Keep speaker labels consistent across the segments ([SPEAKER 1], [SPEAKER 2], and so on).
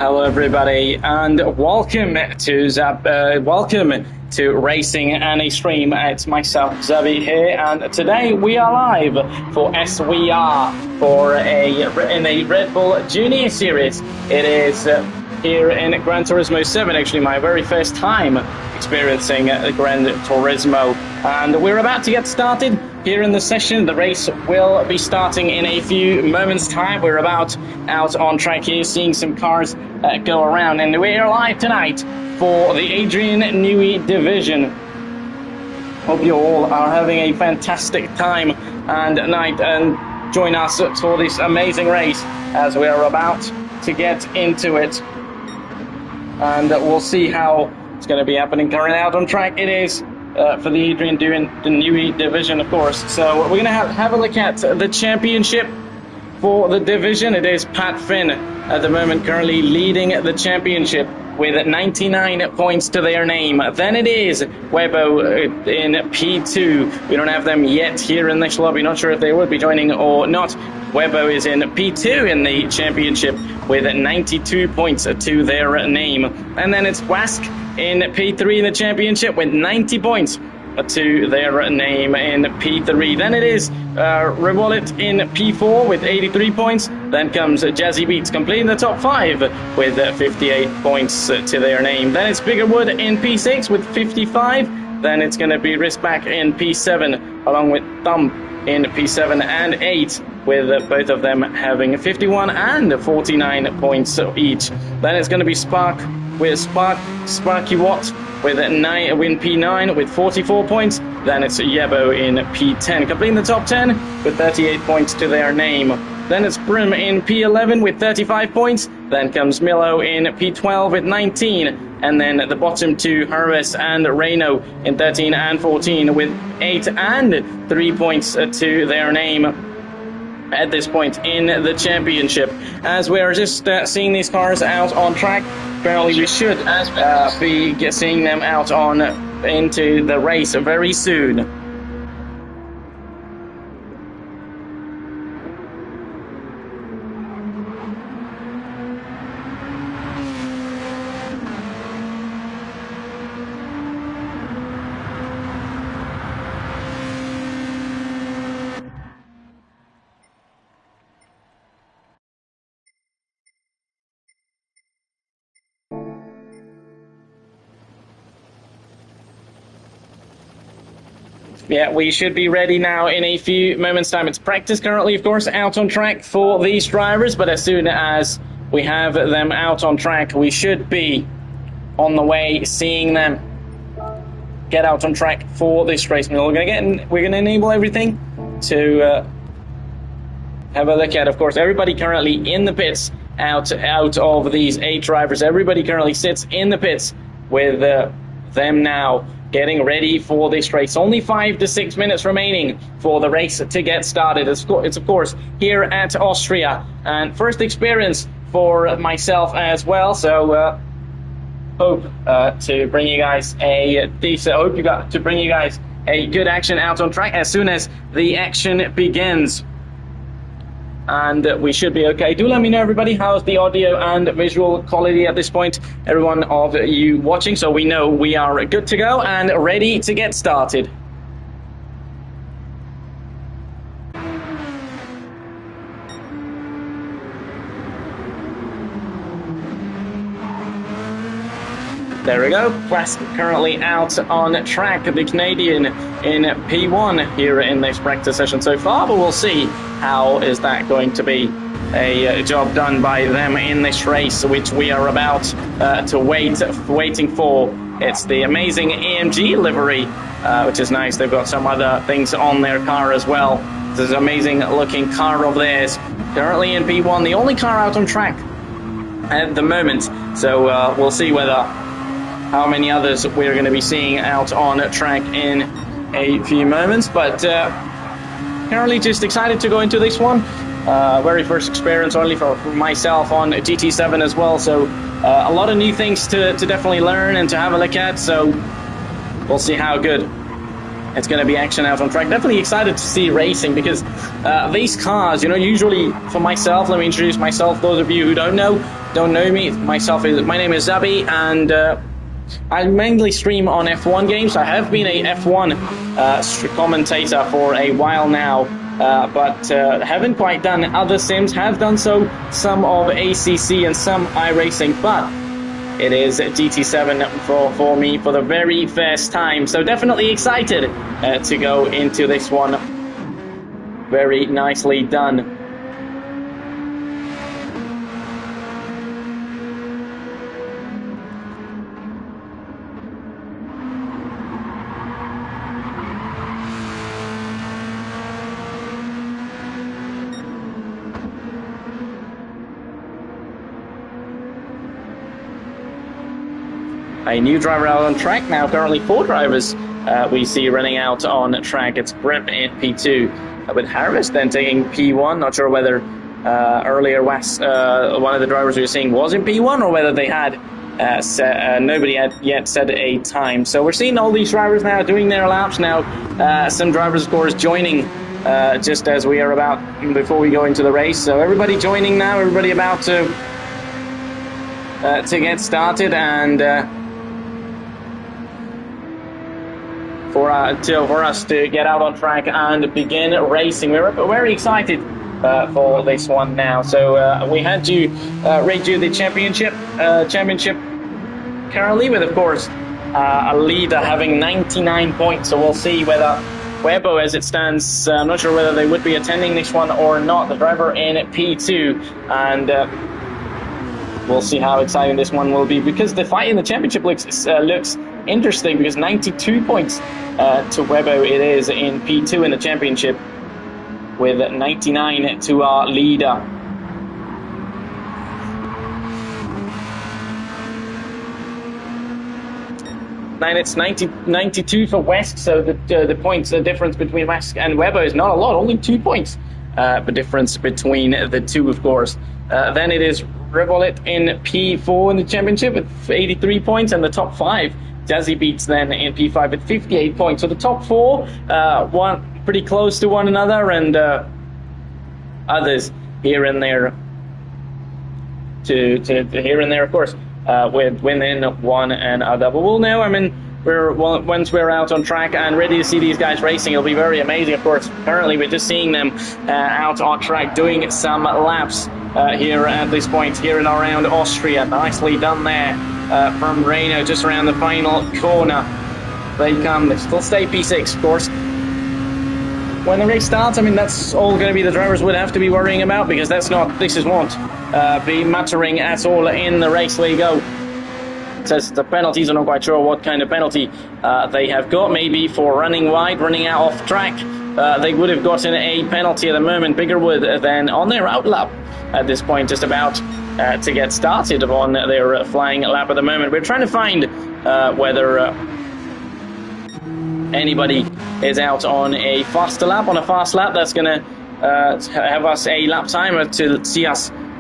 [SPEAKER 1] Hello, everybody, and welcome to Racing and Extreme. It's myself, Zabi here, and today we are live for SVR in a Red Bull Junior Series. It is here in Gran Turismo 7, actually my very first time experiencing Gran Turismo, and we're about to get started here in the session. The race will be starting in a few moments' time. We're about out on track here, seeing some cars go around, and we're live tonight for the Adrian Newey division. Hope you all are having a fantastic time and night, and join us for this amazing race as we are about to get into it. And we'll see how it's going to be happening. Currently out on track it is for the Adrian Newey division, of course. So we're going to have a look at the championship for the division. It is Pat Finn at the moment currently leading the championship with 99 points to their name. Then it is Webo in P2. We don't have them yet here in this lobby. Not sure if they would be joining or not. Webo is in P2 in the championship with 92 points to their name. And then it's Wask in P3 in the championship with 90 points to their name in P3. Then it is Rewallet in P4 with 83 points. Then comes Jazzy Beats completing the top 5 with 58 points to their name. Then it's Biggerwood in P6 with 55. Then it's going to be Riskback in P7 along with Thumb in P7 and 8, with both of them having 51 and 49 points each. Then it's going to be Sparky Watt with 9 win P9 with 44 points. Then it's Yebo in P10 completing the top 10 with 38 points to their name. Then it's Brim in P11 with 35 points. Then comes Milo in P12 with 19. And then at the bottom two, Harvis and Reno in 13 and 14 with 8 and 3 points to their name at this point in the championship. As we are just seeing these cars out on track, apparently we should be seeing them out on into the race very soon. Yeah, we should be ready now in a few moments' time. It's practice currently, of course, out on track for these drivers, but as soon as we have them out on track, we should be on the way seeing them get out on track for this race. We're going to enable everything to have a look at, of course, everybody currently in the pits out of these 8 drivers. Everybody currently sits in the pits with them now getting ready for this race. Only 5 to 6 minutes remaining for the race to get started. It's of course here at Austria, and first experience for myself as well. So hope to bring you guys a good action out on track as soon as the action begins. And we should be okay. Do let me know, everybody, how's the audio and visual quality at this point, everyone of you watching, so we know we are good to go and ready to get started. There we go. Quest currently out on track. The Canadian in P1 here in this practice session so far, but we'll see how is that going to be a job done by them in this race, which we are about to waiting for. It's the amazing AMG livery, which is nice. They've got some other things on their car as well. This is an amazing looking car of theirs. Currently in P1, the only car out on track at the moment. So we'll see how many others we're going to be seeing out on track in a few moments, but currently just excited to go into this one. Very first experience only for myself on GT7 as well, so a lot of new things to definitely learn and to have a look at, so we'll see how good it's going to be action out on track. Definitely excited to see racing, because these cars, usually for myself, let me introduce myself, those of you who don't know, don't know me, my name is Zabi, and I mainly stream on F1 games. I have been a F1 commentator for a while now, but haven't quite done other sims. Have done so, some of ACC and some iRacing, but it is GT7 for me for the very first time. So definitely excited to go into this one. Very nicely done. A new driver out on track now. Currently 4 drivers we see running out on track. It's Brem in P2, with Harris then taking P1. Not sure whether earlier one of the drivers we were seeing was in P1 or whether they had nobody had yet set a time. So we're seeing all these drivers now doing their laps now. Some drivers, of course, joining just as we are about before we go into the race. So everybody joining now. Everybody about to get started, and for us to get out on track and begin racing. We're very excited for this one now. So we had to redo the championship currently, with, of course, a leader having 99 points. So we'll see whether Webo, as it stands, I'm not sure whether they would be attending this one or not. The driver in P2, and we'll see how exciting this one will be, because the fight in the championship looks interesting, because 92 points to Webo it is in P2 in the championship, with 99 to our leader. Then it's 92 for West, so the points, the difference between West and Webo is not a lot, only 2 points. The difference between the two, of course. Then it is Revolut in P4 in the championship with 83 points, and the top 5. Jazzy beats then in P5 with 58 points. So the top 4, one pretty close to one another, and others here and there. To here and there, of course, with within one another. But we'll know. I mean, once we're out on track and ready to see these guys racing, it'll be very amazing. Of course, currently we're just seeing them out on track doing some laps here at this point here in around Austria. Nicely done there from Reino, just around the final corner. They come. They still stay P6, of course. When the race starts, I mean, that's all going to be the drivers would have to be worrying about, because this won't be mattering at all in the race. There you go. It says the penalties. I'm not quite sure what kind of penalty they have got. Maybe for running wide, running out off track. They would have gotten a penalty at the moment, bigger would than on their out lap at this point, just about to get started on their flying lap at the moment. We're trying to find whether anybody is out on a faster lap. On a fast lap, that's going to have us a lap timer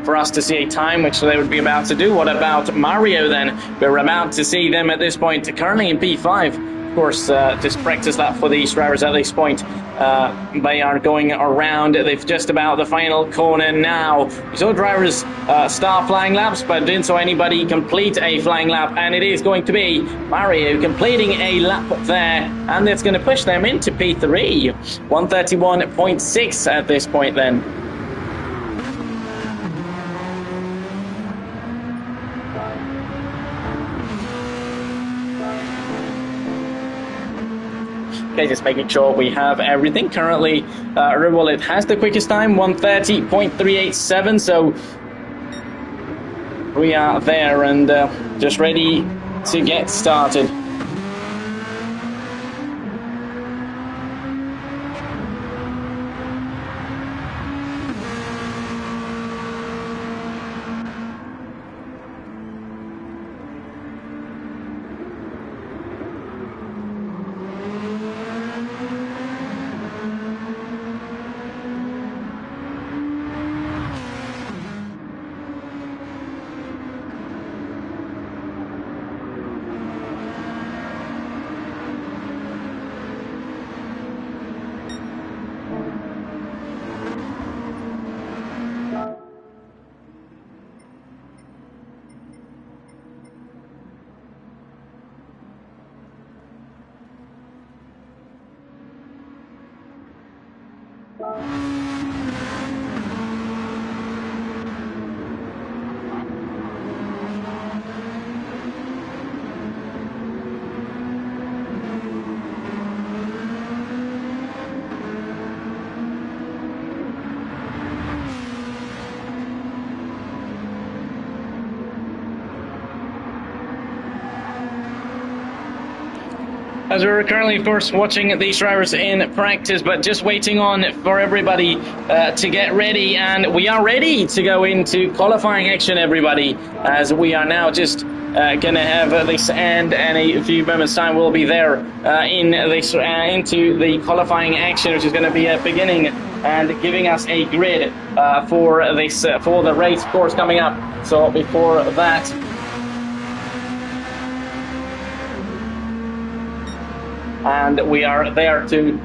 [SPEAKER 1] for us to see a time, which they would be about to do. What about Mario then? We're about to see them at this point, currently in P5. Of course, just practice lap for these drivers at this point. They are going around. They've just about the final corner now. We saw drivers start flying laps, but didn't saw anybody complete a flying lap, and it is going to be Mario completing a lap there, and it's going to push them into P3. 131.6 at this point then. Okay, just making sure we have everything. Currently, Revolut has the quickest time, 1:30.387. So we are there and just ready to get started. as we're currently, of course, watching these drivers in practice, but just waiting on for everybody to get ready. And we are ready to go into qualifying action, everybody, as we are now just going to have this end, and a few moments time we'll be there in this into the qualifying action, which is going to be beginning and giving us a grid for this for the race course coming up. So before that, and we are there to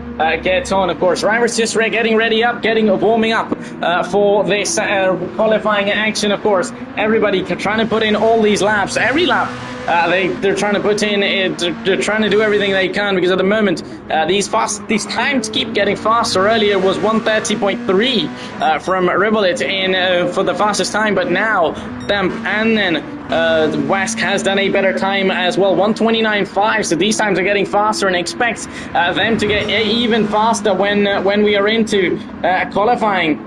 [SPEAKER 1] get on, of course. Drivers just getting ready up, warming up for this qualifying action, of course. Everybody trying to put in all these laps. Every lap they're trying to put in, they're trying to do everything they can, because at the moment these times keep getting faster. Earlier was 1:30.3 from Ribolit in for the fastest time, but now them and then West has done a better time as well, 1:29.5. So these times are getting faster, and expect them to get even faster when we are into qualifying.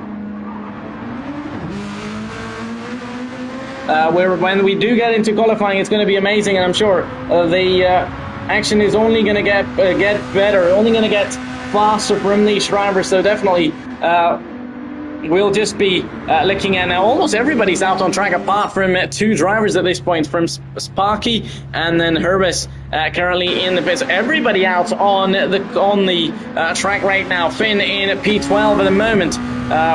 [SPEAKER 1] When we do get into qualifying, it's going to be amazing, and I'm sure the action is only going to get better, only going to get faster from these drivers. So definitely we'll just be looking at now. Almost everybody's out on track apart from two drivers at this point, from Sparky and then Herbis currently in the pits. Everybody out on the track right now. Finn in P12 at the moment.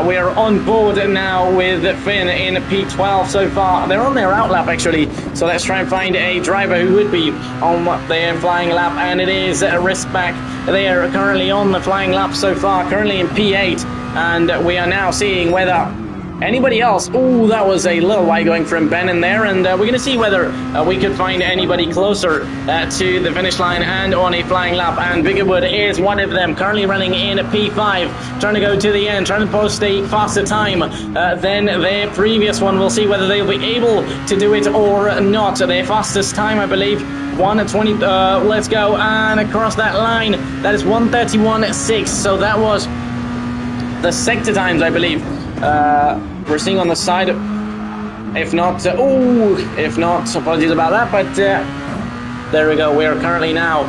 [SPEAKER 1] We are on board now with Finn in P12 so far. They're on their out lap actually, so let's try and find a driver who would be on their flying lap, and it is Rispback. They are currently on the flying lap so far, currently in P8, and we are now seeing whether anybody else. Oh, that was a little way going from Ben in there, and we're going to see whether we could find anybody closer to the finish line and on a flying lap. And Biggerwood is one of them, currently running in P5, trying to go to the end, trying to post a faster time than their previous one. We'll see whether they'll be able to do it or not. Their fastest time, I believe, 1:20. Let's go, and across that line, that is 1:31.6. So that was the sector times, I believe. We're seeing on the side, if not, apologies about that, but there we go. We are currently now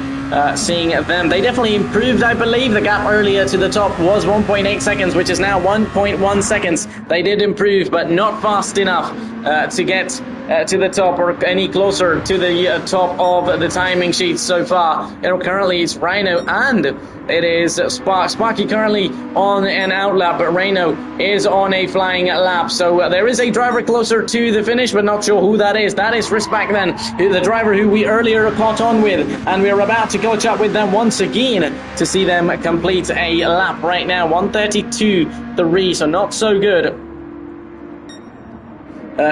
[SPEAKER 1] seeing them. They definitely improved, I believe. The gap earlier to the top was 1.8 seconds, which is now 1.1 seconds. They did improve, but not fast enough to get to the top or any closer to the top of the timing sheet so far. Currently it's Rhino and it is Sparky currently on an out lap, but Reno is on a flying lap. So there is a driver closer to the finish, but not sure who that is. That is Rispback then, the driver who we earlier caught on with, and we're about to catch up with them once again to see them complete a lap right now. 1:32.3, so not so good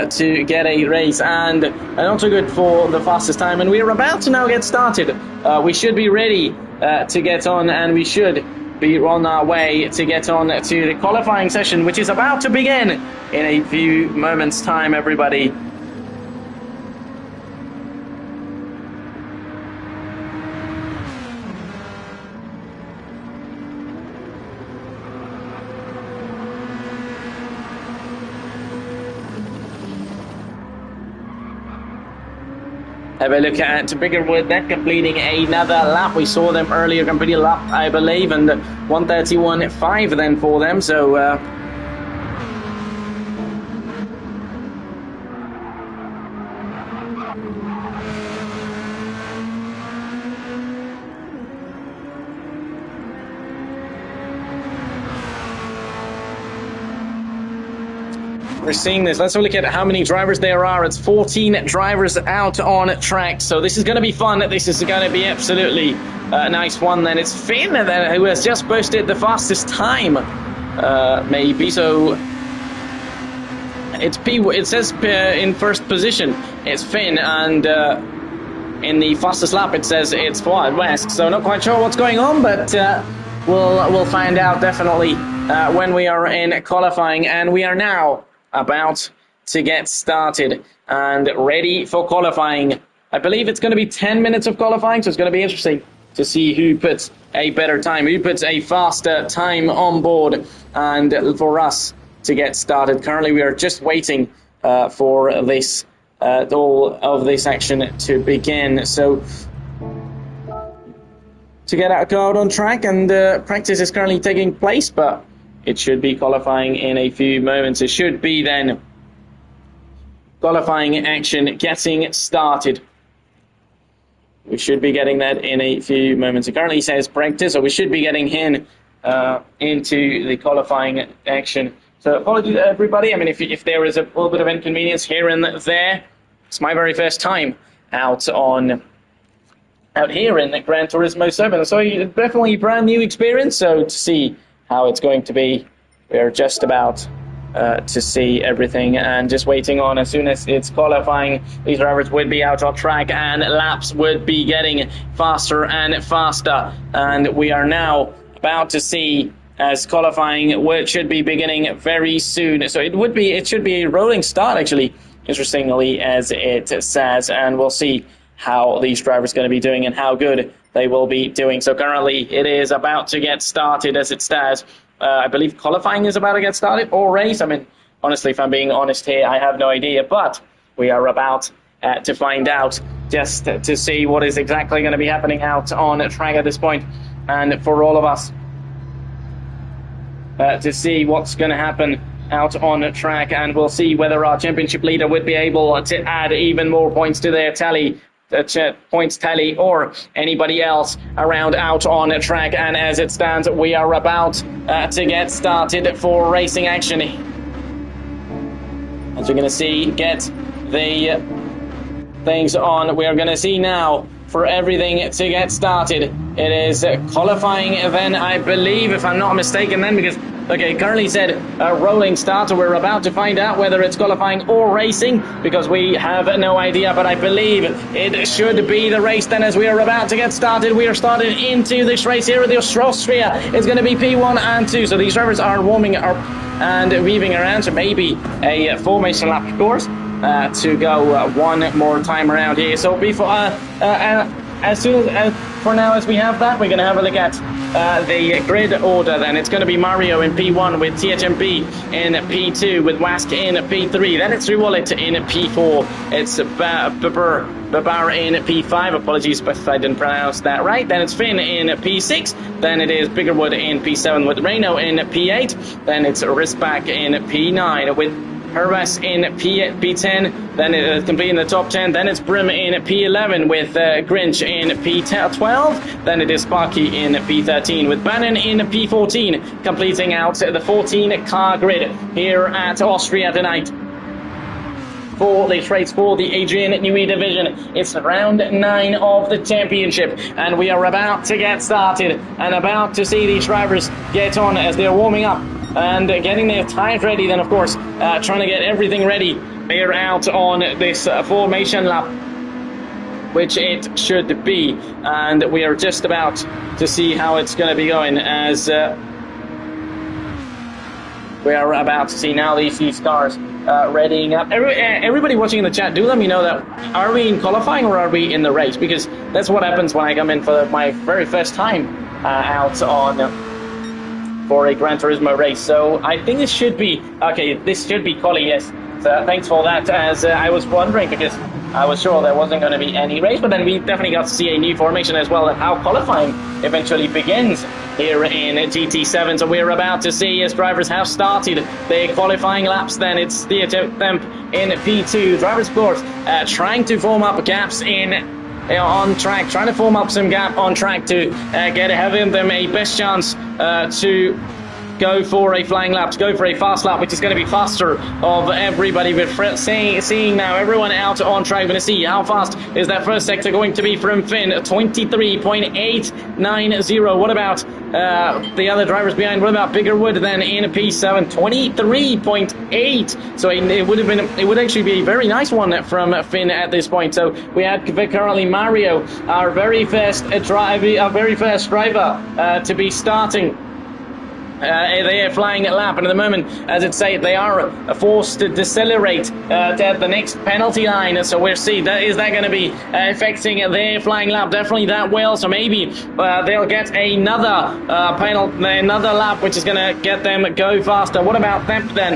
[SPEAKER 1] to get a race, and not so good for the fastest time. And we're about to now get started. We should be ready to get on, and we should be on our way to get on to the qualifying session, which is about to begin in a few moments' time, everybody. Have a look at Biggerwood then completing another lap. We saw them earlier complete a lap, I believe, and 1:31.5 then for them. So we're seeing this. Let's look at how many drivers there are. It's 14 drivers out on track. So this is going to be fun. This is going to be absolutely a nice one. Then it's Finn who has just posted the fastest time, maybe. So it's It says in first position it's Finn, and in the fastest lap it says it's West. So not quite sure what's going on, but we'll find out definitely when we are in qualifying, and we are now about to get started and ready for qualifying. I believe it's going to be 10 minutes of qualifying, so it's going to be interesting to see who puts a better time, who puts a faster time on board, and for us to get started. Currently we are just waiting for this all of this action to begin. So to go out on track, and practice is currently taking place, but it should be qualifying in a few moments. It should be then qualifying action getting started. We should be getting that in a few moments. It currently says practice, so we should be getting in into the qualifying action. So apologies to everybody. I mean, if there is a little bit of inconvenience here and there, it's my very first time out here in the Gran Turismo 7. So definitely a brand new experience. So to see how it's going to be, we're just about to see everything and just waiting on. As soon as it's qualifying, these drivers would be out on track and laps would be getting faster and faster. And we are now about to see as qualifying should be beginning very soon. So it should be a rolling start, actually, interestingly, as it says, and we'll see how these drivers are going to be doing and how good they will be doing. So currently it is about to get started as it stands. I believe qualifying is about to get started, or race. I mean, honestly, if I'm being honest here, I have no idea, but we are about to find out, just to see what is exactly going to be happening out on track at this point, and for all of us to see what's going to happen out on track, and we'll see whether our championship leader would be able to add even more points to their tally, points tally, or anybody else around out on track. And as it stands, we are about to get started for racing action. As you're going to see, get the things on. We are going to see now for everything to get started. It is qualifying then, I believe, if I'm not mistaken then, because okay, currently said rolling start, so we're about to find out whether it's qualifying or racing, because we have no idea, but I believe it should be the race then, as we are about to get started. We are started into this race here at the Austria. It's going to be P1 and 2, so these drivers are warming up and weaving around, so maybe a formation lap, of course, to go one more time around here. So before as soon as for now, as we have that, we're going to have a look at the grid order then. It's going to be Mario in P1 with THMB in P2 with Wask in P3. Then it's Rewallet in P4. It's Babar in P5. Apologies if I didn't pronounce that right. Then it's Finn in P6. Then it is Biggerwood in P7 with Reno in P8. Then it's Risback in P9 with Hervas in P10, then it is complete in the top 10, then it's Brim in P11 with Grinch in P12, then it is Sparky in P13 with Bannon in P14, completing out the 14-car grid here at Austria tonight. For the race for the Adrian Newey division, it's round 9 of the championship, and we are about to get started and about to see these drivers get on as they're warming up and getting their tires ready. Then, of course, trying to get everything ready here out on this formation lap, which it should be. And we are just about to see how it's going to be going, as we are about to see now these few cars readying up. Everybody watching in the chat, do let me know that, are we in qualifying or are we in the race? Because that's what happens when I come in for my very first time out on for a Gran Turismo race. So I think this should be okay. This should be quali, yes. So thanks for that, as I was wondering, because I was sure there wasn't going to be any race, but then we definitely got to see a new formation as well, and how qualifying eventually begins here in GT7. So we're about to see as drivers have started their qualifying laps. Then it's Theatre Themp in P2. Drivers, of course, trying to form up gaps on track, trying to form up some gap on track to get ahead of them a best chance to go for a flying lap, to go for a fast lap, which is going to be faster of everybody. We're seeing now everyone out on track. We're going to see how fast is that first sector going to be from Finn, 23.890. What about the other drivers behind? What about Biggerwood then in P7, 23.8. So it would actually be a very nice one from Finn at this point. So we had currently Mario, our very first driver to be starting They are flying a lap, and at the moment, as it say, they are forced to decelerate at the next penalty line. So we'll see, is that going to be affecting their flying lap? Definitely that will. So maybe they'll get another another lap, which is going to get them go faster. What about them then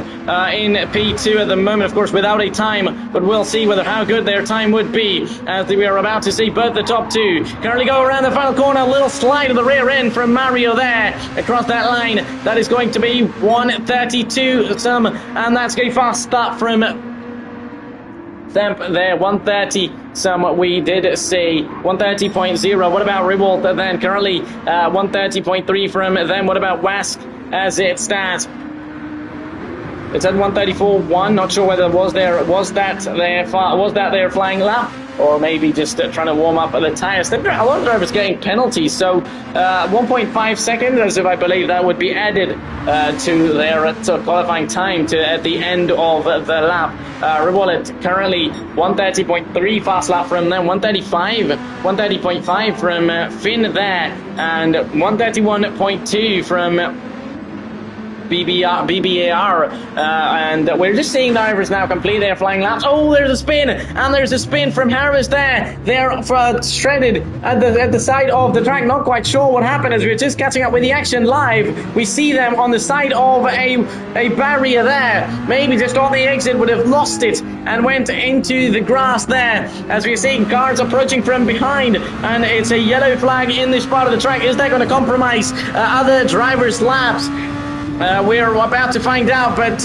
[SPEAKER 1] in P2 at the moment? Of course, without a time, but we'll see how good their time would be, as we are about to see both the top two currently go around the final corner. A little slide of the rear end from Mario there across that line. That is going to be 132 some, and that's a fast start from Themp there. 130 some we did see. 130.0. What about Ribolt then? Currently 130.3 from them. What about Wask as it stands? It's at 134.1. Not sure whether was that their flying lap, or maybe just trying to warm up the tyres. A lot of drivers getting penalties, so 1.5 seconds, as if I believe that would be added to their qualifying time at the end of the lap. Rewallet currently 130.3 fast lap from them, 130.5 from Finn there, and 131.2 from BBAR, and we're just seeing drivers now complete their flying laps. Oh, there's a spin, and there's a spin from Harris there. They're shredded at the side of the track. Not quite sure what happened, as we're just catching up with the action live. We see them on the side of a barrier there. Maybe just on the exit would have lost it and went into the grass there, as we're seeing cars approaching from behind, and it's a yellow flag in this part of the track. Is that going to compromise other drivers' laps? We're about to find out, but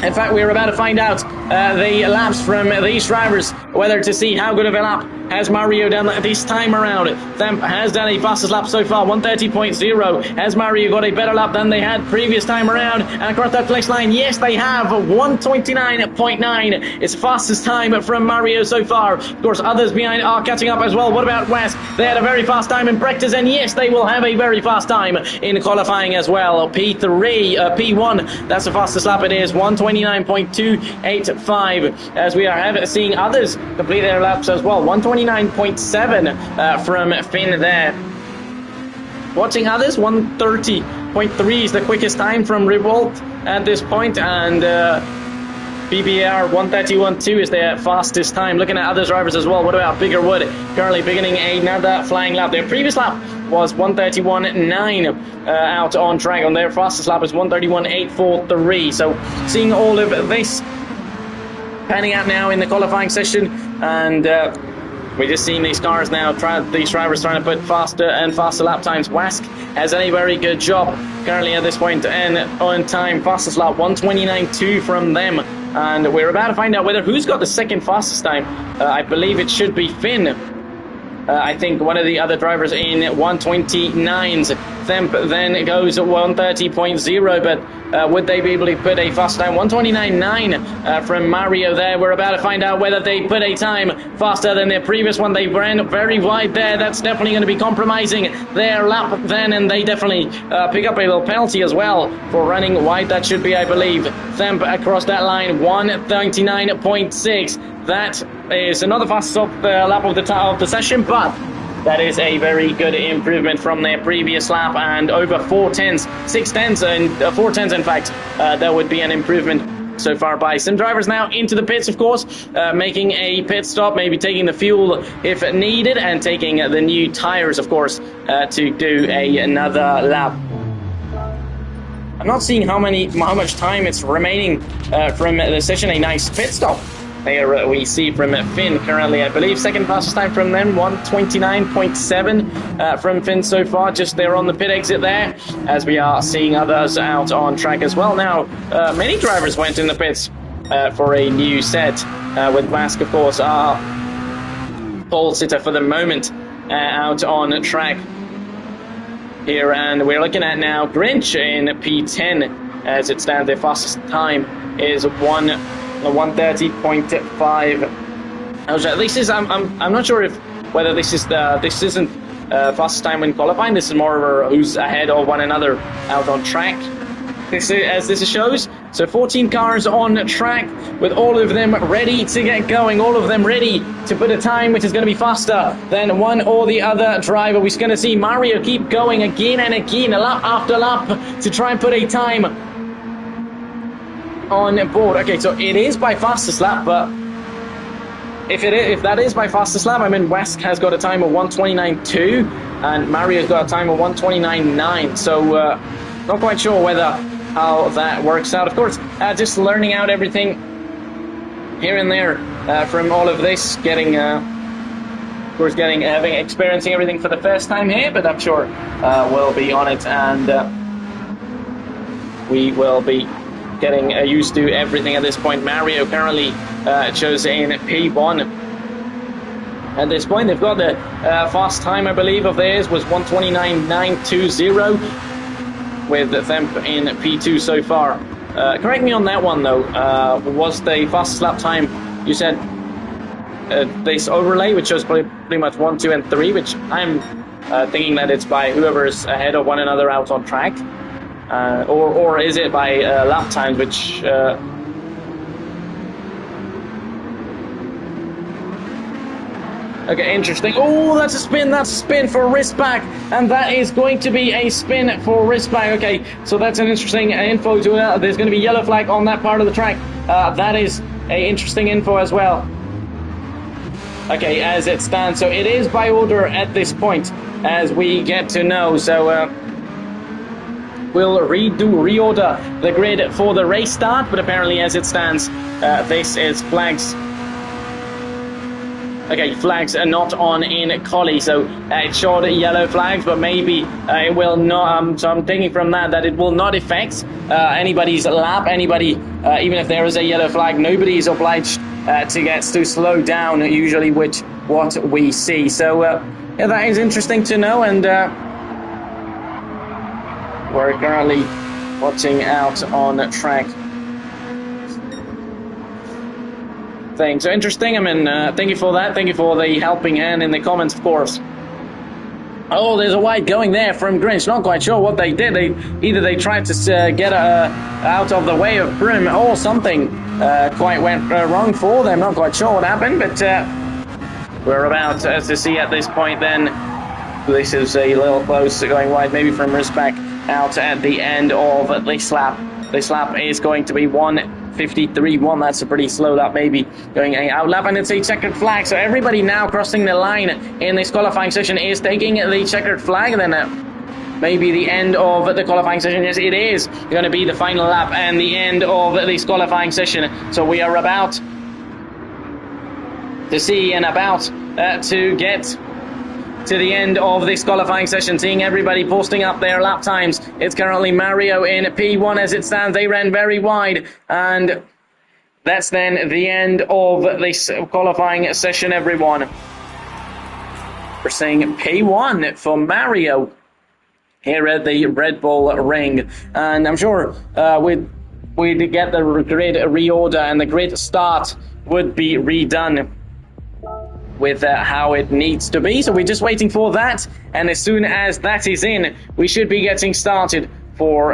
[SPEAKER 1] in fact, we're about to find out the laps from these drivers, whether to see how good of a lap has Mario done this time around. Themp has done a fastest lap so far, 130.0. Has Mario got a better lap than they had previous time around? And across that finish line, yes, they have 129.9. It's the fastest time from Mario so far. Of course, others behind are catching up as well. What about West? They had a very fast time in practice, and yes, they will have a very fast time in qualifying as well. P1, that's the fastest lap it is, 129.285, as we are seeing others complete their laps as well. 129.7 from Finn there. Watching others, 130.3 is the quickest time from Revolt at this point, and BBR 131.2 is their fastest time. Looking at other drivers as well, what about Biggerwood? Currently beginning another flying lap. Their previous lap was 131.9 out on track. On their fastest lap is 131.843. So seeing all of this panning out now in the qualifying session, and we're just seeing these cars now, these drivers trying to put faster and faster lap times. Wask has done a very good job currently at this point, and on time, fastest lap 129.2 from them. And we're about to find out who's got the second fastest time. I believe it should be Finn. I think one of the other drivers in 129s. Themp then goes at 130.0, but would they be able to put a fast time? 129.9 from Mario there. We're about to find out whether they put a time faster than their previous one. They ran very wide there. That's definitely going to be compromising their lap then, and they definitely pick up a little penalty as well for running wide. That should be, I believe, Themp across that line, 139.6. That is another fastest lap of the session, but that is a very good improvement from their previous lap, and over 4.10s in fact. That would be an improvement so far by some drivers. Now into the pits, of course, making a pit stop, maybe taking the fuel if needed, and taking the new tires, of course, to do another lap. I'm not seeing how much time it's remaining from the session. A nice pit stop there we see from Finn currently, I believe. Second fastest time from them, 129.7 from Finn so far, just there on the pit exit there, as we are seeing others out on track as well. Now, many drivers went in the pits for a new set, with Mask, of course, our pole sitter for the moment, out on track here. And we're looking at now Grinch in P10 as it stands. Their fastest time is 130.5. This is I'm not sure whether this isn't fastest time when qualifying. This is more of who's ahead of one another out on track. as this shows. So 14 cars on track, with all of them ready to get going, all of them ready to put a time which is going to be faster than one or the other driver. We're going to see Mario keep going again and again, lap after lap, to try and put a time on board. Okay, so it is by fastest lap, but if that is by fastest lap, I mean, West has got a time of 1:29.2 and Mario's got a time of 1:29.9. So not quite sure how that works out. Of course, just learning out everything here and there from all of this, experiencing everything for the first time here. But I'm sure we'll be on it, and we will be getting used to everything at this point. Mario currently chose in P1. At this point, they've got the fast time, I believe, of theirs was 1:29.920, with them in P2 so far. Correct me on that one, though. Was the fastest lap time, you said, this overlay, which shows pretty much 1, 2, and 3, which I'm thinking that it's by whoever's ahead of one another out on track. Or is it by lap times, which... Okay, interesting. Oh, that's a spin for Rispak, and that is going to be a spin for Rispak. Okay, so that's an interesting info to there's going to be yellow flag on that part of the track. That is a interesting info as well. Okay, as it stands, so it is by order at this point, as we get to know. So we'll reorder the grid for the race start, but apparently as it stands, this is flags. Okay, flags are not on in Collie, so it showed yellow flags, but maybe it will not. So I'm thinking from that it will not affect anybody's lap. Anybody, even if there is a yellow flag, nobody is obliged to slow down. Usually, what we see. So yeah, that is interesting to know, and we're currently watching out on track. Thing. So interesting. I mean, thank you for that. Thank you for the helping hand in the comments, of course. Oh, there's a white going there from Grinch. Not quite sure what they did. Either they tried to get out of the way of Prim, or something quite went wrong for them. Not quite sure what happened, but we're about to see at this point. Then this is a little close to going wide, maybe from Rispak out at the end of this lap. This lap is going to be 1:53.1. That's a pretty slow lap, maybe going out lap, and it's a checkered flag. So everybody now crossing the line in this qualifying session is taking the checkered flag. And then maybe the end of the qualifying session. Yes, it is going to be the final lap and the end of this qualifying session. So we are about to see and about to get to the end of this qualifying session, seeing everybody posting up their lap times. It's currently Mario in P1 as it stands. They ran very wide, and that's then the end of this qualifying session, everyone. We're seeing P1 for Mario here at the Red Bull Ring, and I'm sure we'd get the grid reorder, and the grid start would be redone with how it needs to be. So we're just waiting for that, and as soon as that is in, we should be getting started for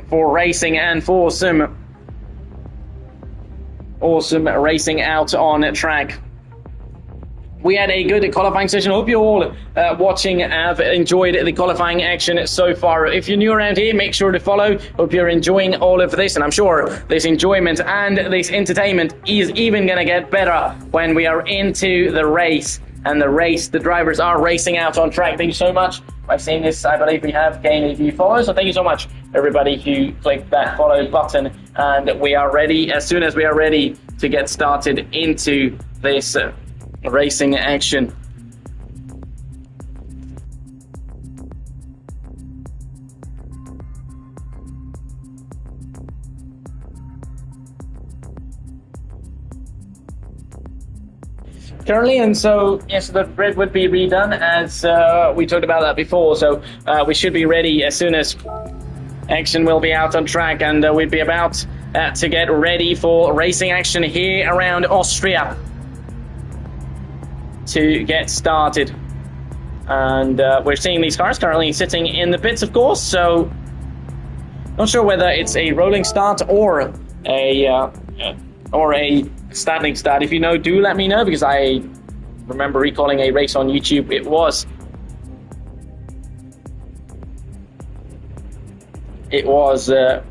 [SPEAKER 1] racing and for some awesome racing out on track. We had a good qualifying session. Hope you all watching have enjoyed the qualifying action so far. If you're new around here, make sure to follow. Hope you're enjoying all of this, and I'm sure this enjoyment and this entertainment is even going to get better when we are into the race. And the drivers are racing out on track. Thank you so much. I've seen this, I believe we have gained a few followers, so thank you so much, everybody who clicked that follow button. And we are ready, as soon as we are ready to get started into this racing action. Currently, and so yes, the grid would be redone as we talked about that before. So we should be ready as soon as action will be out on track, and we'd be about to get ready for racing action here around Austria to get started. And we're seeing these cars currently sitting in the pits, of course, so Not sure whether it's a rolling start or a standing start. If you know, do let me know, because I remember recalling a race on YouTube. It was a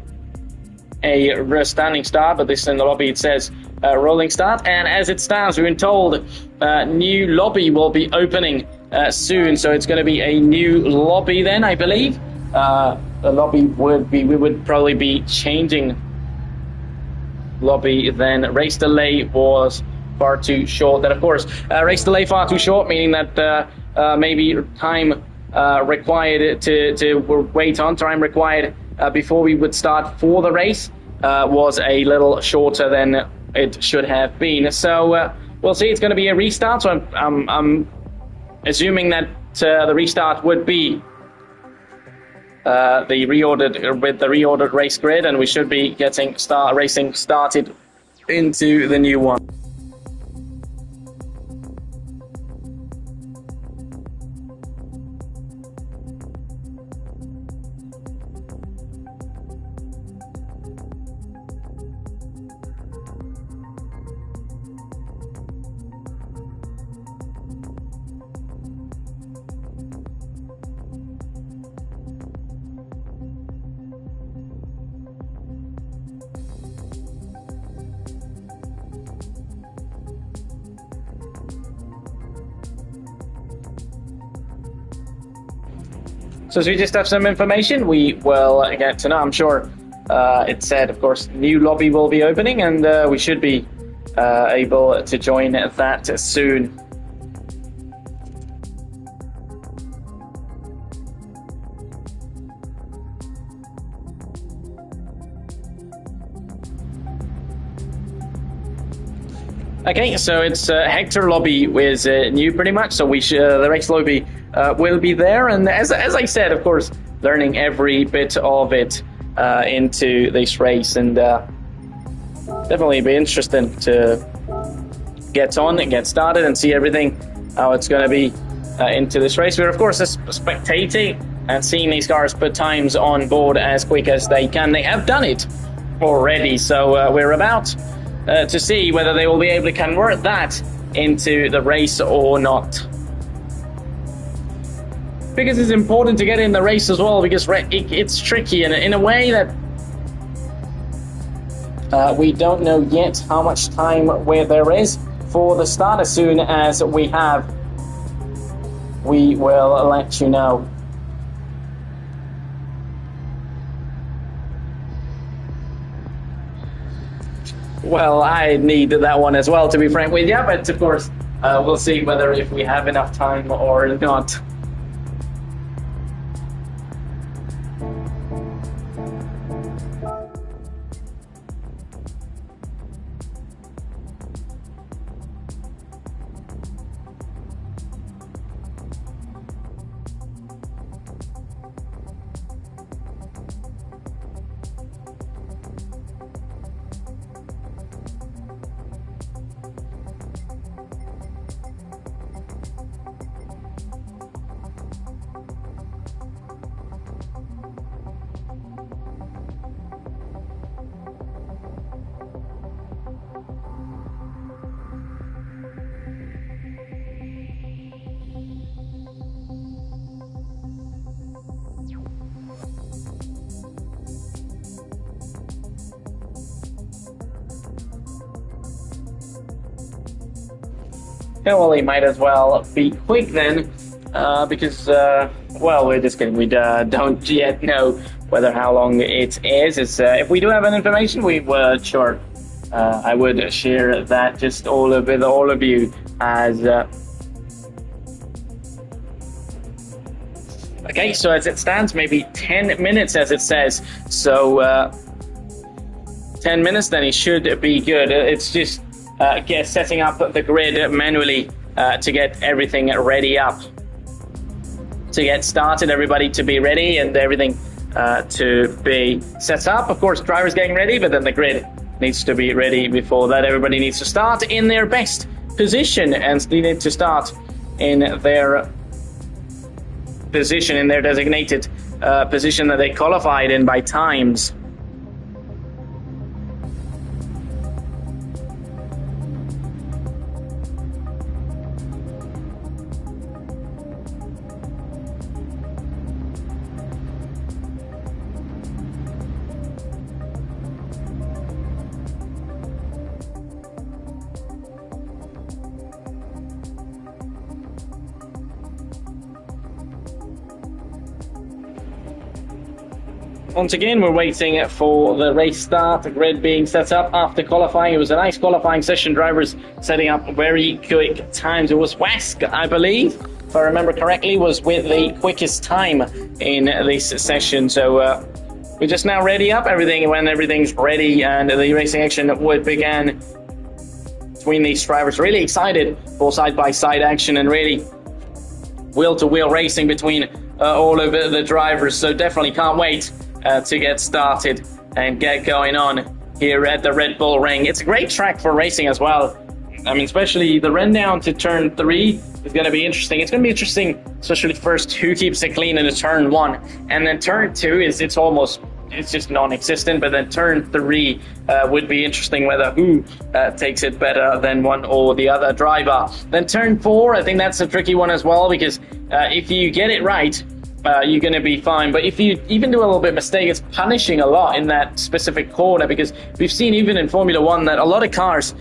[SPEAKER 1] standing start, but this in the lobby it says rolling start. And as it stands, we've been told new lobby will be opening soon, so it's going to be a new lobby then, I believe. The lobby we would probably be changing lobby then. Race delay was far too short. Then of course, race delay far too short, meaning that maybe time required to wait on, time required before we would start for the race was a little shorter than it should have been. So we'll see. It's going to be a restart, so I'm assuming that the restart would be the reordered race grid, and we should be getting racing started into the new one. So as we just have some information, we will get to know. I'm sure it said, of course, new lobby will be opening, and we should be able to join that soon. Okay, so it's Hector lobby is new pretty much, so the race lobby will be there, and as I said, of course, learning every bit of it into this race, and definitely be interesting to get on and get started and see everything, how it's going to be into this race. We're of course spectating and seeing these cars put times on board as quick as they can. They have done it already, so we're about to see whether they will be able to convert that into the race or not. Because it's important to get in the race as well, because it's tricky in a way that we don't know yet how much time where there is for the start. As soon as we have, we will let you know. Well, I need that one as well, to be frank with you, but of course we'll see whether if we have enough time or not. Yeah, well, he might as well be quick then, because, well, we're just kidding. We don't yet know how long it is. If we do have an information, we would, sure, I would share that just with all of you as... Okay, so as it stands, maybe 10 minutes as it says. So 10 minutes, then it should be good. It's just setting up the grid manually to get everything ready up. To get started, everybody to be ready and everything to be set up. Of course, drivers getting ready, but then the grid needs to be ready before that. Everybody needs to start in their best position, and they need to start in their position, in their designated position that they qualified in by times. Once again, we're waiting for the race start, the grid being set up after qualifying. It was a nice qualifying session, drivers setting up very quick times. It was Wask, I believe, if I remember correctly, was with the quickest time in this session. So we're just now ready up everything when everything's ready and the racing action would begin between these drivers. Really excited for side-by-side action and really wheel-to-wheel racing between all of the drivers. So definitely can't wait to get started and get going on here at the Red Bull Ring. It's a great track for racing as well. I mean, especially the run down to turn 3 is going to be interesting. It's going to be interesting, especially first, who keeps it clean in the turn 1. And then turn 2 is it's just non-existent. But then turn 3 would be interesting, whether who takes it better than one or the other driver. Then turn 4, I think that's a tricky one as well, because if you get it right, you're going to be fine. But if you even do a little bit of mistake, it's punishing a lot in that specific corner, because we've seen even in Formula 1 that a lot of cars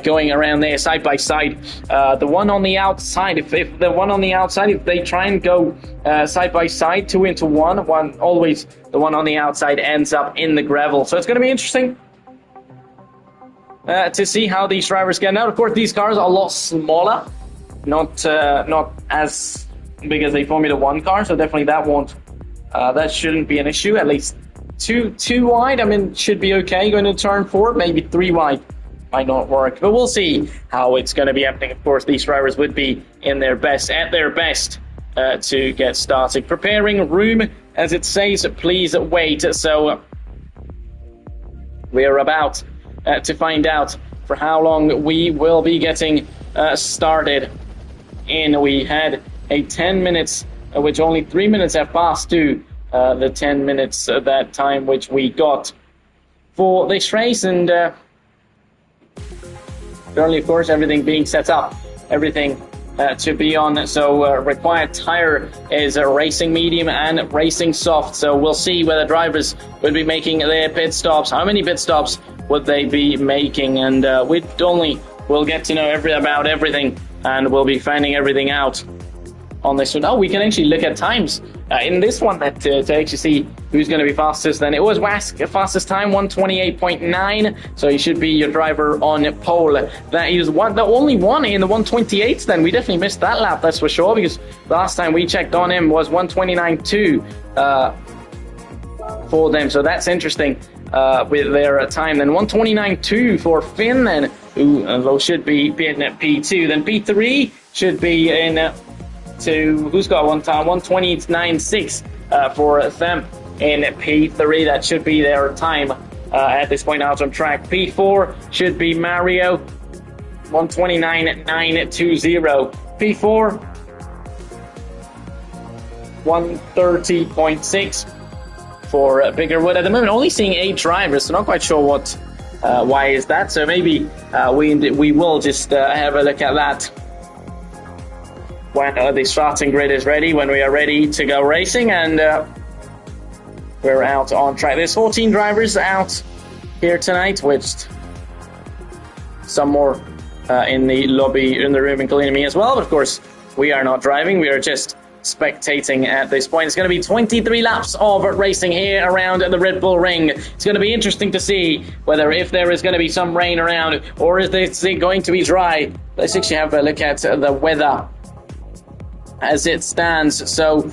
[SPEAKER 1] going around there side by side. The one on the outside, if the one on the outside, if they try and go side by side, 2 into 1, always the one on the outside ends up in the gravel. So it's going to be interesting to see how these drivers get out. Of course, these cars are a lot smaller, not as big as a Formula 1 car, so definitely that shouldn't be an issue. At least two wide, I mean, should be okay going to turn 4. Maybe 3 wide might not work, but we'll see how it's going to be happening. Of course, these drivers would be at their best to get started. Preparing room, as it says, please wait. So we are about to find out for how long we will be getting started. And we had a 10 minutes, which only 3 minutes have passed to the 10 minutes that time which we got for this race. And currently, of course, everything being set up, everything to be on. So required tire is a racing medium and racing soft. So we'll see whether drivers will be making their pit stops. How many pit stops would they be making? And we'll get to know about everything, and we'll be finding everything out on this one. Oh, we can actually look at times in this one to actually see who's going to be fastest. Then it was Wask, fastest time 128.9. So he should be your driver on pole. That is the only one in the 128s. Then we definitely missed that lap, that's for sure, because last time we checked on him was 129.2 for them. So that's interesting with their time. Then 129.2 for Finn, then who should be in P2. Then P3 should be in who's got one time 129.6 for them in P3. That should be their time at this point out on track. P4 should be Mario, 129.920. P4 130.6 for Biggerwood. At the moment, only seeing 8 drivers, so not quite sure why is that. So maybe we will just have a look at that when the starting grid is ready, when we are ready to go racing, and we're out on track. There's 14 drivers out here tonight, which some more in the lobby, in the room, including me as well. But of course, we are not driving, we are just spectating at this point. It's going to be 23 laps of racing here around the Red Bull Ring. It's going to be interesting to see whether if there is going to be some rain around, or is it going to be dry. Let's actually have a look at the weather as it stands. So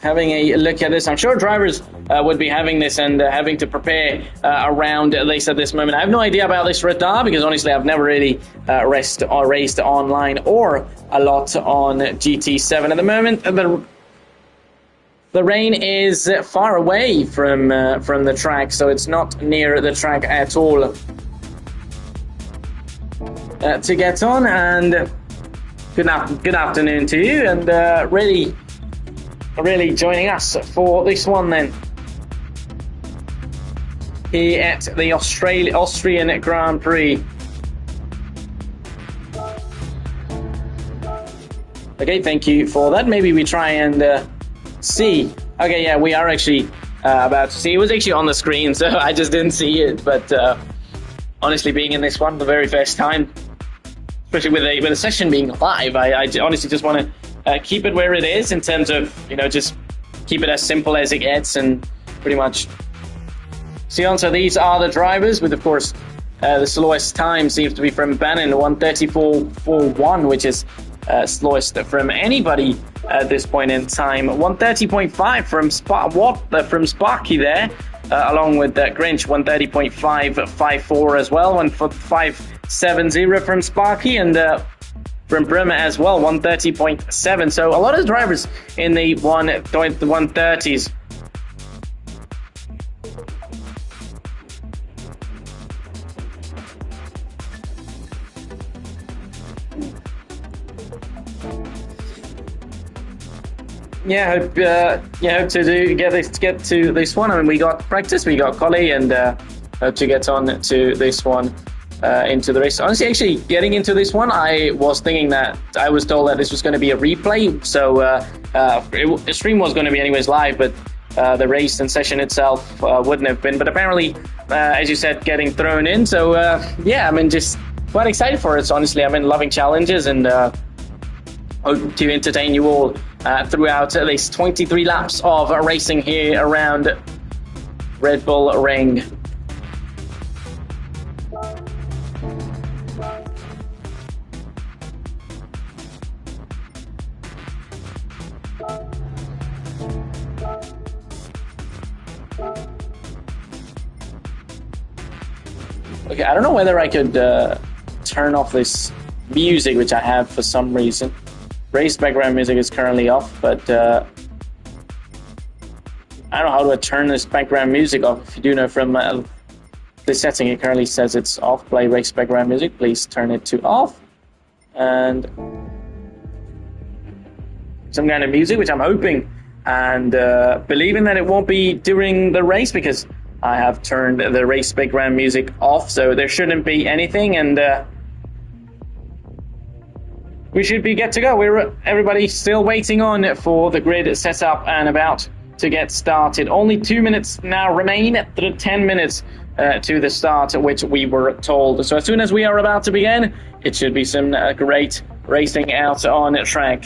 [SPEAKER 1] having a look at this, I'm sure drivers would be having this and having to prepare around this at this moment. I have no idea about this radar, because honestly I've never really raced online or a lot on GT7 at the moment. The rain is far away from the track, so it's not near the track at all to get on. And Good afternoon to you, and really joining us for this one then. Here at the Austrian Grand Prix. Okay, thank you for that. Maybe we try and see. Okay, yeah, we are actually about to see. It was actually on the screen, so I just didn't see it. But honestly, being in this one the very first time, especially with a session being live, I honestly just want to keep it where it is in terms of, just keep it as simple as it gets and pretty much see on. So these are the drivers with, of course, the slowest time seems to be from Bannon, 1:34.41, which is slowest from anybody at this point in time. 1:30.5 from Sparky there, along with Grinch. 1:30.554 as well. 1:570 from Sparky, and from Bremer as well. 1:30.7. So a lot of drivers in the 1:30s. Hope to get to this one. I mean, we got practice, we got Collie, and hope to get on to this one into the race. Honestly, actually, getting into this one, I was thinking that I was told that this was going to be a replay, so the stream was going to be anyways live, but the race and session itself wouldn't have been. But apparently, as you said, getting thrown in. So I mean, just quite excited for it. Honestly, I've been loving challenges and hope to entertain you all throughout at least 23 laps of racing here around Red Bull Ring. Okay, I don't know whether I could turn off this music, which I have for some reason. Race background music is currently off, but I don't know how to turn this background music off. If you do know from the setting, it currently says it's off. Play race background music. Please turn it to off. And some kind of music, which I'm hoping and believing that it won't be during the race, because I have turned the race background music off, so there shouldn't be anything, and we should be good to go. Everybody still waiting on for the grid setup and about to get started. Only 2 minutes now remain, 10 minutes to the start, which we were told. So as soon as we are about to begin, it should be some great racing out on track.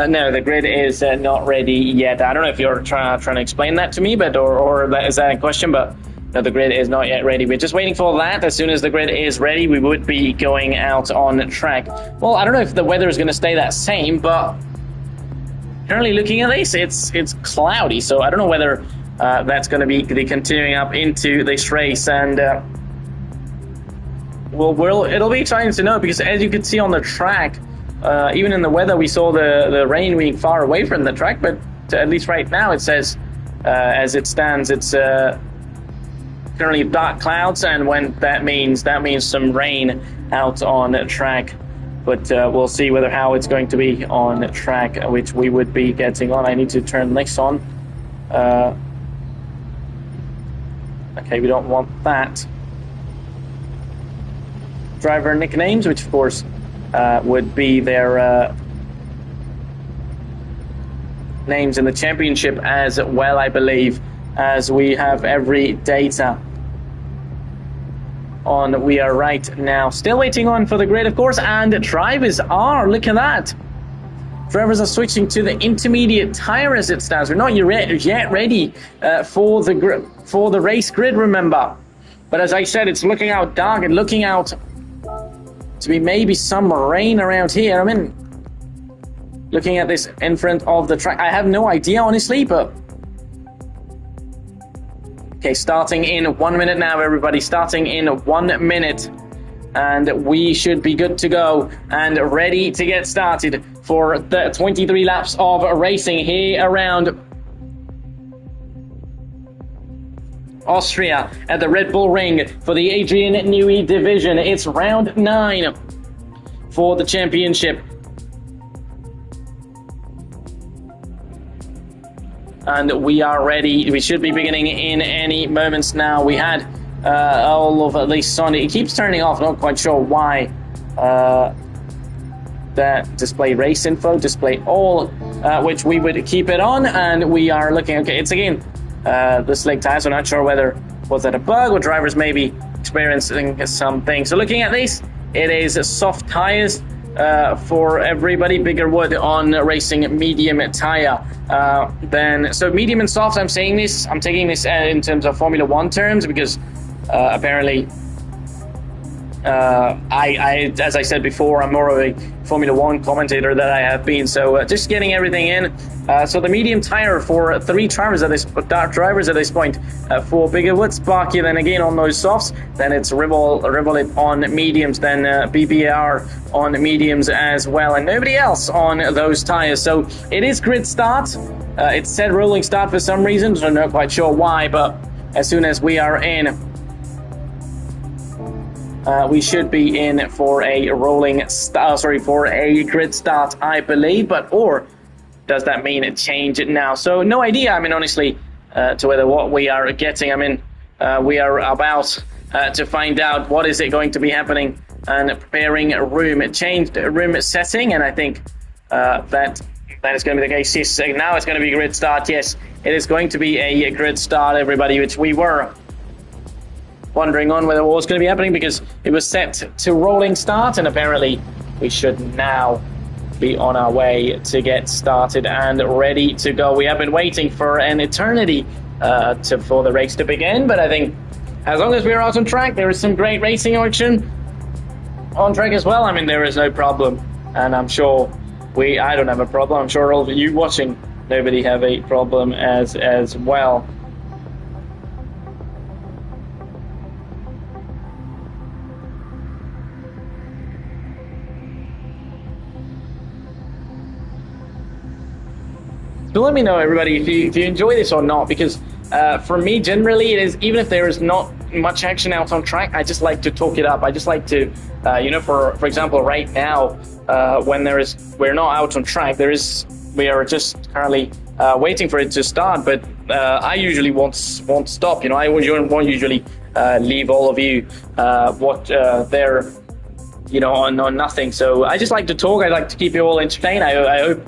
[SPEAKER 1] No, the grid is not ready yet. I don't know if you're trying to explain that to me, but or is that a question? But no, the grid is not yet ready. We're just waiting for that. As soon as the grid is ready, we would be going out on track. Well, I don't know if the weather is going to stay that same, but currently looking at this, it's cloudy, so I don't know whether that's going to be continuing up into this race. And it'll be exciting to know, because as you can see on the track, even in the weather, we saw the rain being far away from the track, but at least right now it says, as it stands, it's currently dark clouds, and when that means some rain out on track. But we'll see how it's going to be on track, which we would be getting on. I need to turn this on. Okay, we don't want that. Driver nicknames, which of course would be their names in the championship as well, I believe, as we have every data on. We are right now still waiting on for the grid, of course, and drivers are, look at that, drivers are switching to the intermediate tire as it stands. We're not yet ready for the race grid, remember. But as I said, it's looking out dark and looking out to be maybe some rain around here. I mean, looking at this in front of the track, I have no idea, honestly, but... Okay, starting in 1 minute now, everybody. Starting in 1 minute. And we should be good to go and ready to get started for the 23 laps of racing here around Austria at the Red Bull Ring for the Adrian Newey division. It's round 9 for the championship. And we are ready. We should be beginning in any moments now. We had all of the sun. It keeps turning off. Not quite sure why. That display race info, display all, which we would keep it on. And we are looking. Okay, it's again the slick tires. I'm not sure whether was that a bug or drivers maybe experiencing something. So looking at this, it is soft tires. For everybody, bigger wood on racing medium tire. So medium and soft, I'm taking this in terms of Formula 1 terms because apparently as I said before, I'm more of a Formula 1 commentator that I have been, so just getting everything in. So the medium tire for 3 drivers at this point, for bigger wood, Sparky, then again on those softs, then it's Revolut on mediums, then BBR on mediums as well, and nobody else on those tires. So it is grid start. It's said rolling start for some reason, so I'm not quite sure why, but as soon as we are in, we should be in for a for a grid start, I believe. Or does that mean it change it now? So no idea. I mean, honestly, to whether what we are getting. I mean, we are about to find out what is it going to be happening and preparing a room. It changed room setting, and I think that is going to be the case. Yes, now it's going to be grid start. Yes, it is going to be a grid start, everybody, which we were wondering on whether what was going to be happening because it was set to rolling start, and apparently we should now be on our way to get started and ready to go. We have been waiting for an eternity for the race to begin, but I think as long as we're out on track, there is some great racing action on track as well. I mean, there is no problem, and I'm sure I don't have a problem. I'm sure all of you watching, nobody have a problem as well. So let me know, everybody, if you enjoy this or not, because for me, generally, it is, even if there is not much action out on track, I just like to talk it up. I just like to, for example, right now, when we're not out on track, we are just currently waiting for it to start, but I usually won't stop. I won't usually leave all of you there, on nothing. So I just like to talk. I like to keep you all entertained. I hope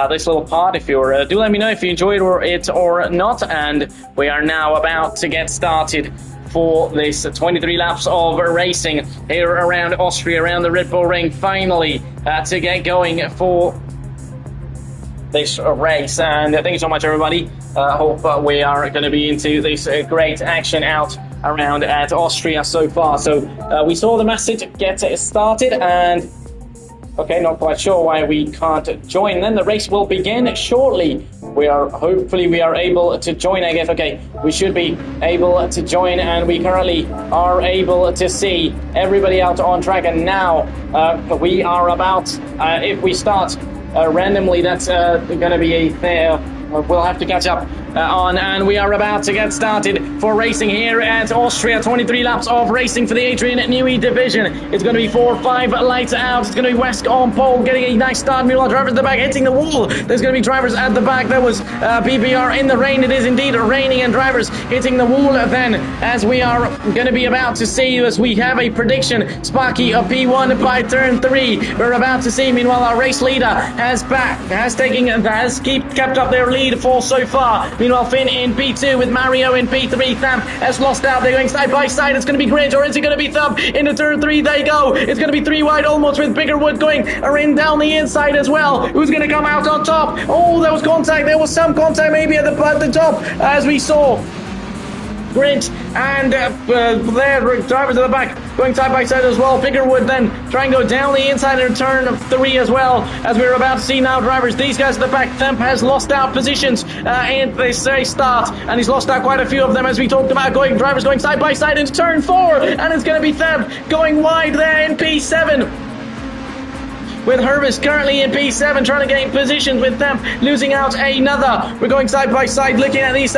[SPEAKER 1] this little part, if you're do let me know if you enjoyed it or not. And we are now about to get started for this 23 laps of racing here around Austria, around the Red Bull Ring, finally to get going for this race. And thank you so much, everybody. Hope we are going to be into this great action out around at Austria so far. So we saw the message get started, and okay, not quite sure why we can't join. Then the race will begin shortly. Hopefully we are able to join, I guess. Okay, we should be able to join, and we currently are able to see everybody out on track. And now we are about, if we start randomly, that's going to be a fair. We'll have to catch up on, and we are about to get started for racing here at Austria. 23 laps of racing for the Adrian Newey division. It's going to be 4-5 lights out. It's going to be West on pole, getting a nice start. Meanwhile, drivers at the back hitting the wall. There's going to be drivers at the back. There was BBR in the rain. It is indeed raining, and drivers hitting the wall then, as we are going to be about to see, as we have a prediction. Sparky a P1 by turn 3. We're about to see. Meanwhile, our race leader has kept up their lead for so far. Meanwhile, Finn in P2 with Mario in P3. Thump has lost out. They're going side by side. It's going to be Grinch, or is it going to be Thump? Into turn 3 they go. It's going to be 3 wide almost, with Biggerwood going in down the inside as well. Who's going to come out on top? Oh, there was contact. There was some contact maybe at the top, as we saw. Grinch and their drivers at the back going side by side as well. Biggerwood then trying to go down the inside in turn 3 as well, as we're about to see now drivers. These guys at the back. Thump has lost out positions in this start, and he's lost out quite a few of them, as we talked about. Drivers going side by side into turn 4, and it's going to be Thump going wide there in P7. With Hervis currently in P7, trying to gain positions, with them losing out another. We're going side by side, looking at these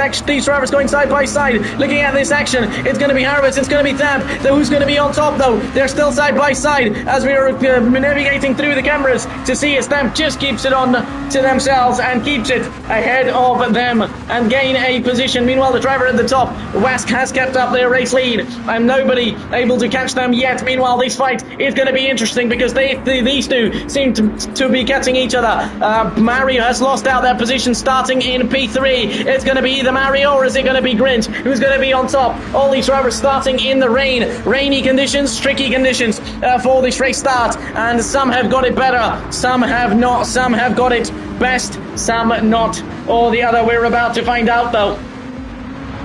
[SPEAKER 1] drivers going side by side, looking at this action. It's going to be Hervis, it's going to be Thump. So who's going to be on top though? They're still side by side as we are navigating through the cameras to see as Thump just keeps it on to themselves and keeps it ahead of them and gain a position. Meanwhile, the driver at the top, Wask, has kept up their race lead, and nobody able to catch them yet. Meanwhile, this fight is going to be interesting because these two seem to be catching each other. Mario has lost out their position starting in P3. It's going to be either Mario or is it going to be Grinch who's going to be on top. All these drivers starting in the rainy conditions, tricky conditions for this race start, and some have got it better, some have not, some have got it best, some not, or the other. We're about to find out though.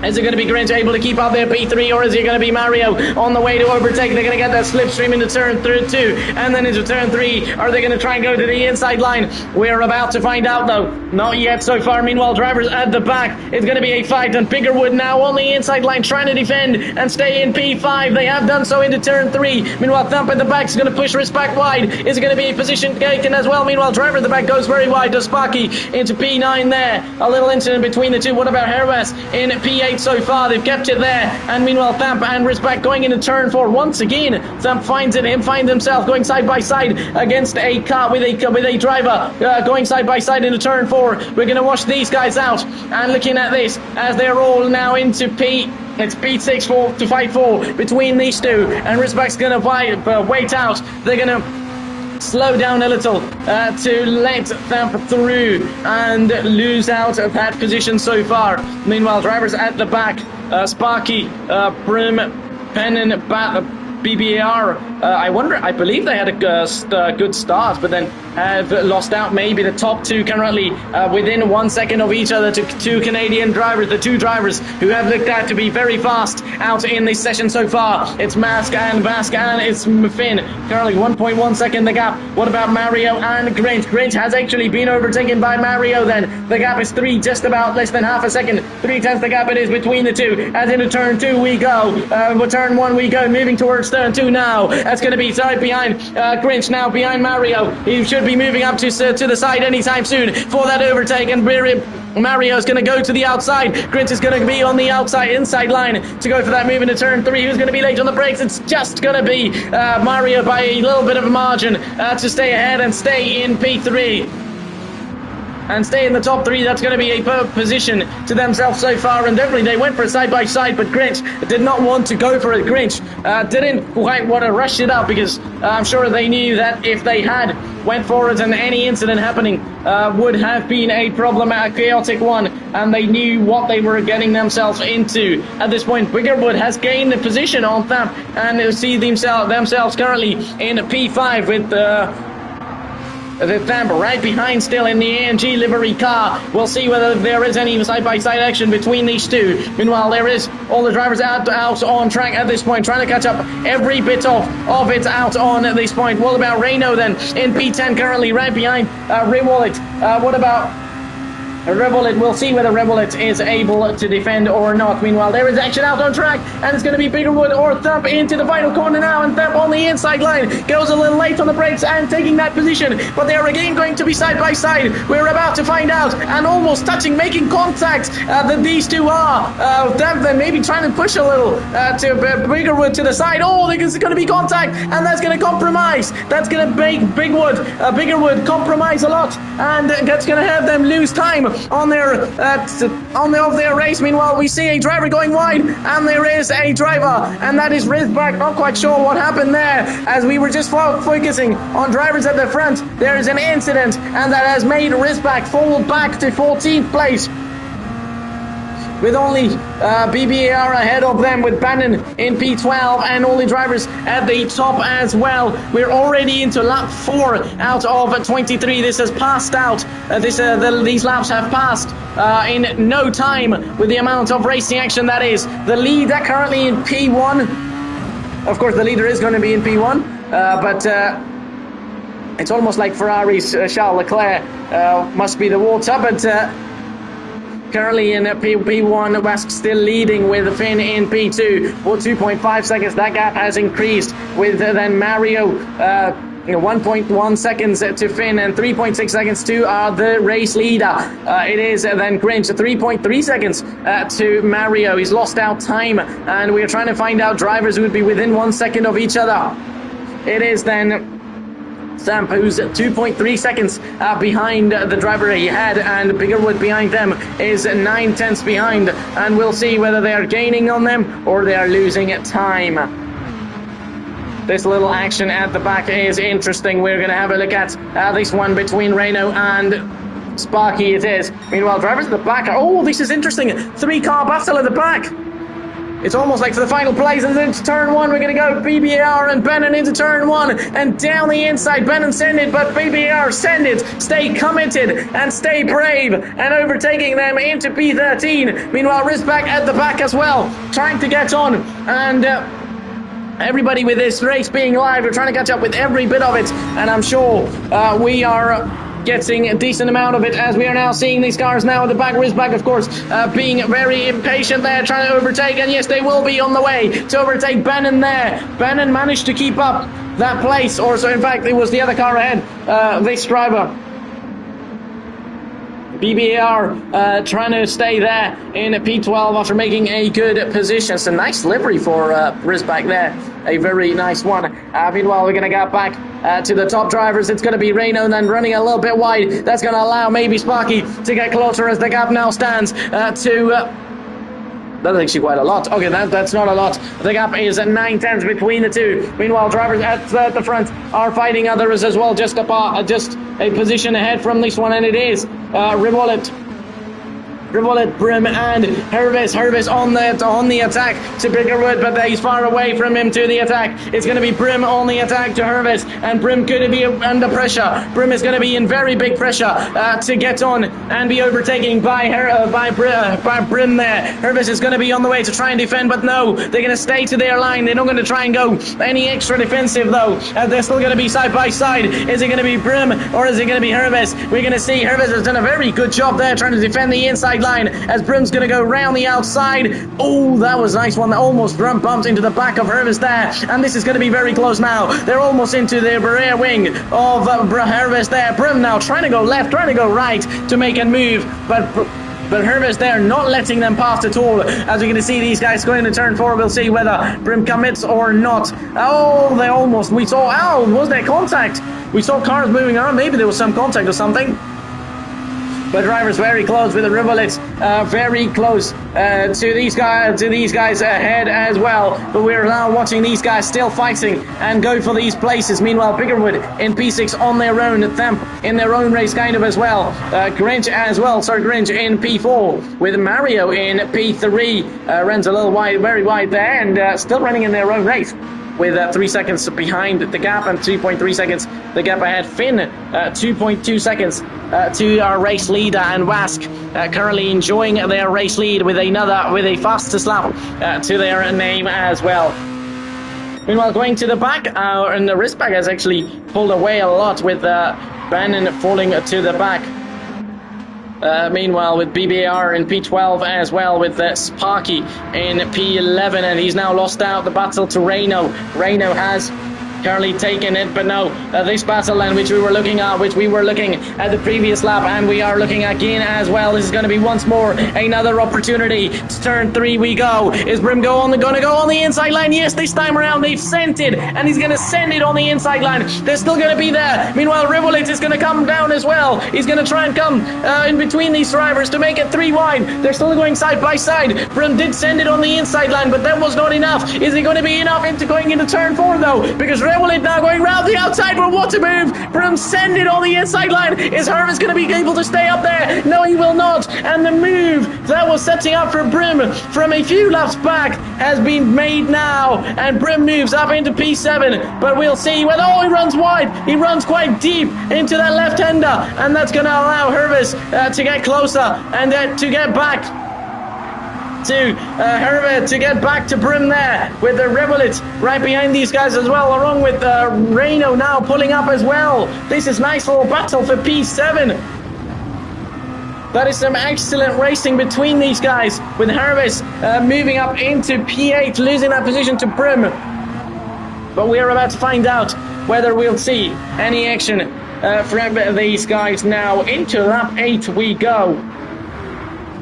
[SPEAKER 1] Is it going to be Grinch able to keep up their P3, or is it going to be Mario on the way to overtake? They're going to get that slipstream into turn 2 and then into turn 3. Are they going to try and go to the inside line? We're about to find out though. Not yet so far. Meanwhile, drivers at the back. It's going to be a fight, and Biggerwood now on the inside line trying to defend and stay in P5. They have done so into turn 3. Meanwhile, Thump at the back is going to push Risk back wide. Is it going to be a position taken as well? Meanwhile, driver at the back goes very wide to Sparky into P9 there. A little incident between the two. What about Herwas in P8 so far? They've kept it there. And meanwhile, Thump and Rizback going into turn 4 once again. Thump finds himself going side by side against a car with a driver going side by side into turn 4. We're going to watch these guys out, and looking at this as they're all now into it's P6 to fight for between these two, and Rizback's going to wait out. They're going to slow down a little to let Thump through and lose out of that position so far. Meanwhile, drivers at the back, Sparky, Brim, Penn, BBAR. I believe they had a good start, but then have lost out. Maybe the top two currently within 1 second of each other to two Canadian drivers, the two drivers who have looked out to be very fast out in this session so far. It's Mask and Vask, and it's Finn. Currently 1.1 second the gap. What about Mario and Grinch? Grinch has actually been overtaken by Mario then. The gap is just about less than half a second. 3/10 the gap it is between the two. As into turn 2 we go. Turn 1 we go, moving towards turn 2 now. That's going to be side behind Grinch, now behind Mario. He should be moving up to the side anytime soon for that overtake, and Mario's going to go to the outside. Grinch is going to be on the inside line to go for that move into turn 3. Who's going to be late on the brakes? It's just going to be Mario by a little bit of a margin to stay ahead and stay in P3. And stay in the top 3. That's going to be a perfect position to themselves so far, and definitely they went for a side-by-side, but Grinch did not want to go for it. Grinch didn't quite want to rush it up, because I'm sure they knew that if they had went for it and any incident happening would have been a problematic, chaotic one, and they knew what they were getting themselves into. At this point, Biggerwood has gained the position on Thump, and they see themselves currently in P5 with the Thump right behind still in the ANG livery car. We'll see whether there is any side-by-side action between these two. Meanwhile, there is all the drivers out on track at this point, trying to catch up every bit of it out on at this point. What about Reno then in P10 currently right behind Rewallet? What about Revolet? We'll see whether Revolet is able to defend or not. Meanwhile, there is action out on track, and it's going to be Biggerwood or Thump into the final corner now, and Thump on the inside line goes a little late on the brakes and taking that position, but they are again going to be side by side. We're about to find out, and almost touching, making contact that these two are. Thump then maybe trying to push a little to Biggerwood to the side. Oh, there's going to be contact, and that's going to compromise. That's going to make Biggerwood compromise a lot, and that's going to have them lose time on their race. Meanwhile, we see a driver going wide, and there is a driver, and that is Rizback. Not quite sure what happened there, as we were just focusing on drivers at the front. There is an incident, and that has made Rizback fall back to 14th place. with only BBAR ahead of them, with Bannon in P12 and all the drivers at the top as well. We're already into lap 4 out of 23. This has passed out. These laps have passed in no time with the amount of racing action that is. The leader currently in P1. Of course, the leader is going to be in P1, but it's almost like Ferrari's Charles Leclerc must be the water, but currently in P1, Wask still leading with Finn in P2 for 2.5 seconds. That gap has increased with then Mario 1.1 seconds to Finn and 3.6 seconds to the race leader. It is then Grinch, 3.3 seconds to Mario. He's lost out time, and we're trying to find out drivers who would be within 1 second of each other. It is then Samp, who's 2.3 seconds behind the driver he had, and Biggerwood behind them is 9 tenths behind, and we'll see whether they are gaining on them or they are losing time. This little action at the back is interesting. We're going to have a look at this one between Renault and Sparky it is. Meanwhile, drivers at the back oh, this is interesting. 3-car battle at the back. It's almost like for the final place, and then into turn 1, we're going to go BBAR and Bannon into turn 1, and down the inside, Bannon send it, but BBAR send it, stay committed, and stay brave, and overtaking them into P13. Meanwhile, Rizback at the back as well, trying to get on, and everybody with this race being live, we're trying to catch up with every bit of it, and I'm sure we are getting a decent amount of it, as we are now seeing these cars now at the back. Rizback, of course, being very impatient there, trying to overtake, and yes, they will be on the way to overtake Bannon there. Bannon managed to keep up that place, or so in fact it was the other car ahead, this driver. BBAR trying to stay there in P12 after making a good position. It's a nice livery for Rizback there. A very nice one. Meanwhile, we're going to get back to the top drivers. It's going to be Renault then running a little bit wide. That's going to allow maybe Sparky to get closer as the gap now stands to... That's actually quite a lot. Okay, that's not a lot. The gap is 9 tenths between the two. Meanwhile, drivers at the front are fighting others as well. Just a position ahead from this one, and it is Revolet, Brim, and Hervis on the attack to Biggerwood, but he's far away from him to the attack. It's going to be Brim on the attack to Hervis, and Brim going to be under pressure. Brim is going to be in very big pressure to get on and be overtaken by Brim there. Hervis is going to be on the way to try and defend, but no, they're going to stay to their line. They're not going to try and go any extra defensive though. They're still going to be side by side. Is it going to be Brim or is it going to be Hervis? We're going to see Hervis has done a very good job there trying to defend the inside line, as Brim's going to go round the outside. Oh, that was a nice one. Almost bumped into the back of Hervis there, and this is going to be very close now. They're almost into the rear wing of Hervis there. Brim now trying to go left, trying to go right to make a move, but Hervis there not letting them pass at all. As we're going to see these guys going into turn 4, we'll see whether Brim commits or not. Oh, they almost, we saw, was there contact? We saw cars moving around, maybe there was some contact or something. But drivers very close with the Rivolets, very close to these guys ahead as well. But we're now watching these guys still fighting and go for these places. Meanwhile, Biggerwood in P6 on their own, Thamp in their own race kind of as well. Grinch in P4 with Mario in P3. Runs a little wide, very wide there, and still running in their own race, with 3 seconds behind the gap and 2.3 seconds the gap ahead. Finn, 2.2 seconds to our race leader, and Wask currently enjoying their race lead with a fastest lap to their name as well. Meanwhile, going to the back, and the Rizback has actually pulled away a lot with Bannon falling to the back. Meanwhile, with BBAR in P12 as well, with Sparky in P11, and he's now lost out the battle to Renault. Renault has currently taken it, but no, this battle and which we were looking at the previous lap, and we are looking again as well. This is going to be once more another opportunity. To turn 3 we go. Is Brim going to go on the inside line? Yes, this time around they've sent it, and he's going to send it on the inside line. They're still going to be there. Meanwhile, Rivolet is going to come down as well. He's going to try and come in between these drivers to make it 3 wide. They're still going side by side. Brim did send it on the inside line, but that was not enough. Is it going to be enough into going into turn 4 though? Because Revolut now going round the outside, but what a move from Send It on the inside line. Is Hervis going to be able to stay up there? No, he will not. And the move that was setting up for Brim from a few laps back has been made now, and Brim moves up into P7, but we'll see whether, oh, he runs wide. He runs quite deep into that left-hander, and that's going to allow Hervis to get closer and to get back to Hervé, to get back to Brim there with the Revolut right behind these guys as well, along with Reno now pulling up as well. This is nice little battle for P7. That is some excellent racing between these guys, with Hervis moving up into P8, losing that position to Brim. But we're about to find out whether we'll see any action from these guys now. Into lap 8 we go.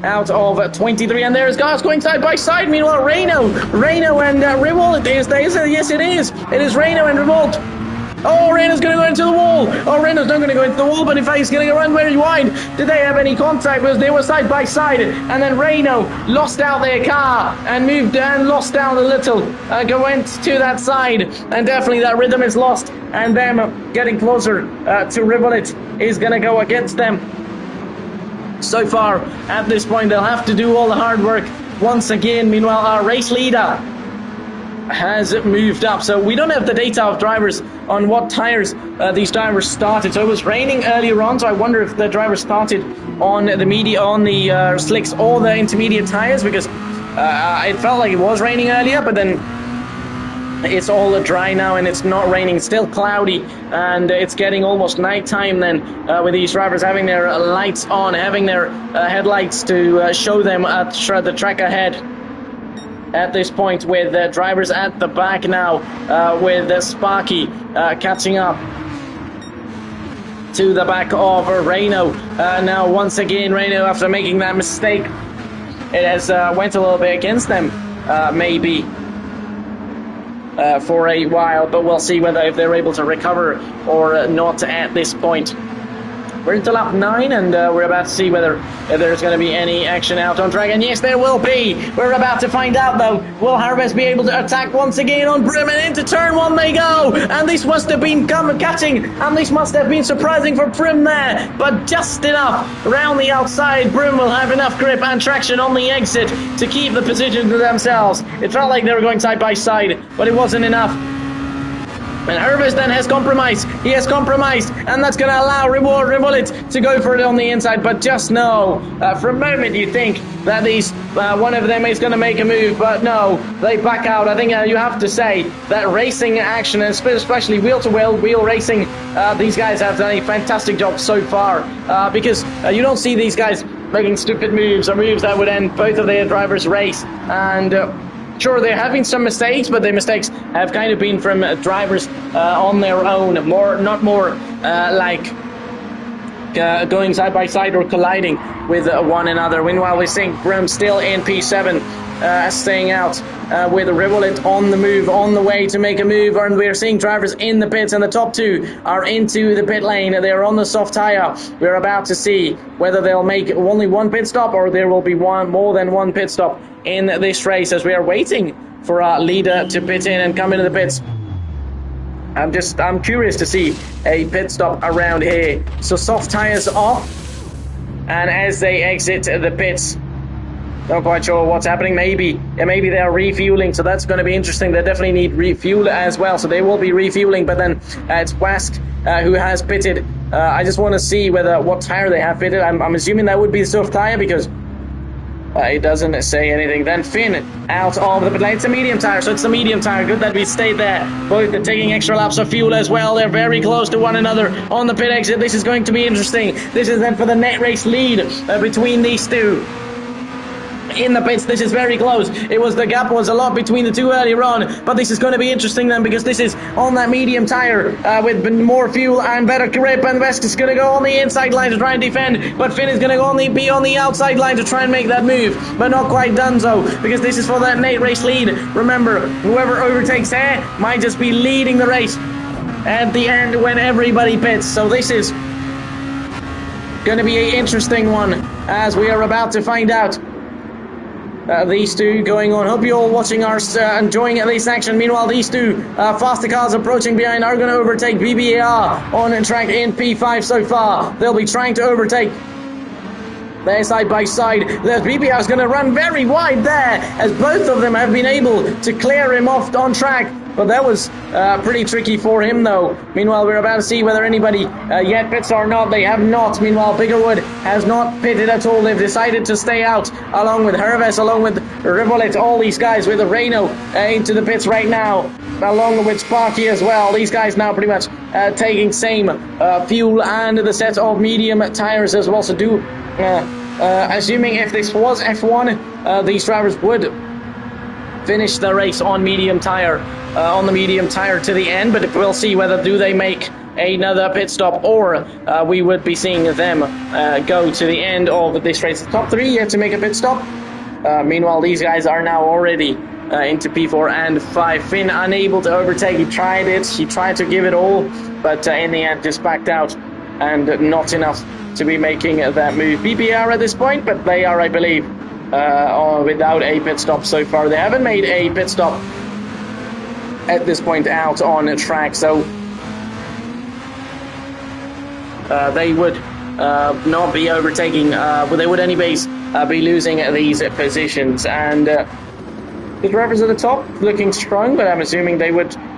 [SPEAKER 1] Out of 23, and there's guys going side by side. Meanwhile, Reno and Revolt is there. Yes, it is. It is Reno and Revolt. Oh, Reno's going to go into the wall. Oh, Reno's not going to go into the wall, but in fact, he's going to run very wide. Did they have any contact? Because they were side by side, and then Reno lost out their car and moved and lost down a little. Went to that side, and definitely that rhythm is lost. And them getting closer to Revolt is going to go against them. So far, at this point, they'll have to do all the hard work once again. Meanwhile, our race leader has moved up, so we don't have the data of drivers on what tires these drivers started. So it was raining earlier on, so I wonder if the drivers started on the slicks or the intermediate tires, because it felt like it was raining earlier, but then it's all dry now and it's not raining. It's still cloudy, and it's getting almost nighttime then, with these drivers having their lights on, having their headlights to show them the track ahead. At this point, with drivers at the back now, with Sparky catching up to the back of Reno. Now, once again, Reno, after making that mistake, it has went a little bit against them, maybe, for a while, but we'll see whether if they're able to recover or not at this point. We're into lap 9, and we're about to see whether there's going to be any action out on track. And yes, there will be. We're about to find out, though. Will Harvest be able to attack once again on Brim? And into turn 1 they go. And this must have been catching. And this must have been surprising for Brim there. But just enough around the outside. Brim will have enough grip and traction on the exit to keep the position to themselves. It felt like they were going side by side, but it wasn't enough. And Hervis then has compromised. He has compromised, and that's going to allow Revolut to go for it on the inside. But just know, for a moment you think that one of them is going to make a move, but no, they back out. I think you have to say that racing action, especially wheel-to-wheel racing, these guys have done a fantastic job so far, because you don't see these guys making stupid moves or moves that would end both of their drivers' race. And sure, they're having some mistakes, but their mistakes have kind of been from drivers on their own, not more like going side by side or colliding with one another. Meanwhile, we're seeing Brim still in P7, staying out with Revolut on the move, on the way to make a move, and we're seeing drivers in the pits, and the top two are into the pit lane. They're on the soft tire. We're about to see whether they'll make only one pit stop or there will be more than one pit stop in this race, as we are waiting for our leader to pit in and come into the pits. I'm curious to see a pit stop around here. So soft tires off, and as they exit the pits, not quite sure what's happening. Maybe they're refueling, so that's going to be interesting. They definitely need refuel as well, so they will be refueling. But then it's Wask who has pitted. I just want to see what tire they have pitted. I'm assuming that would be the soft tire, because it doesn't say anything. Then Finn out of the pit lane. It's a medium tire, so it's the medium tire. Good that we stayed there. Both are taking extra laps of fuel as well. They're very close to one another on the pit exit. This is going to be interesting. This is then for the net race lead between these two. In the pits, this is very close. The gap was a lot between the two earlier on, but this is going to be interesting then, because this is on that medium tire with more fuel and better grip, and West is going to go on the inside line to try and defend, but Finn is going to be on the outside line to try and make that move, but not quite done so, because this is for that Nate race lead. Remember, whoever overtakes here might just be leading the race at the end when everybody pits. So this is going to be an interesting one, as we are about to find out these two going on. Hope you're all watching our enjoying this action. Meanwhile, these two faster cars approaching behind are going to overtake BBR on track in P5 so far. They'll be trying to overtake. They're side by side. The BBR is going to run very wide there, as both of them have been able to clear him off on track. But that was pretty tricky for him, though. Meanwhile, we're about to see whether anybody yet pits or not. They have not. Meanwhile, Biggerwood has not pitted at all. They've decided to stay out, along with Herves, along with Rivolet, all these guys with Reno into the pits right now, along with Sparky as well. These guys now pretty much taking same fuel and the set of medium tires as well. So assuming if this was F1, these drivers would finish the race on medium tire, on the medium tire to the end, but we'll see whether do they make another pit stop, or we would be seeing them go to the end of this race. The top three yet to make a pit stop. Meanwhile, these guys are now already into P4 and 5. Finn unable to overtake. He tried it, he tried to give it all, but in the end just backed out, and not enough to be making that move. BBR at this point, but they are, I believe, without a pit stop so far. They haven't made a pit stop at this point out on track, so they would not be overtaking, but they would anyways be losing these positions. And the drivers at the top looking strong, but I'm assuming they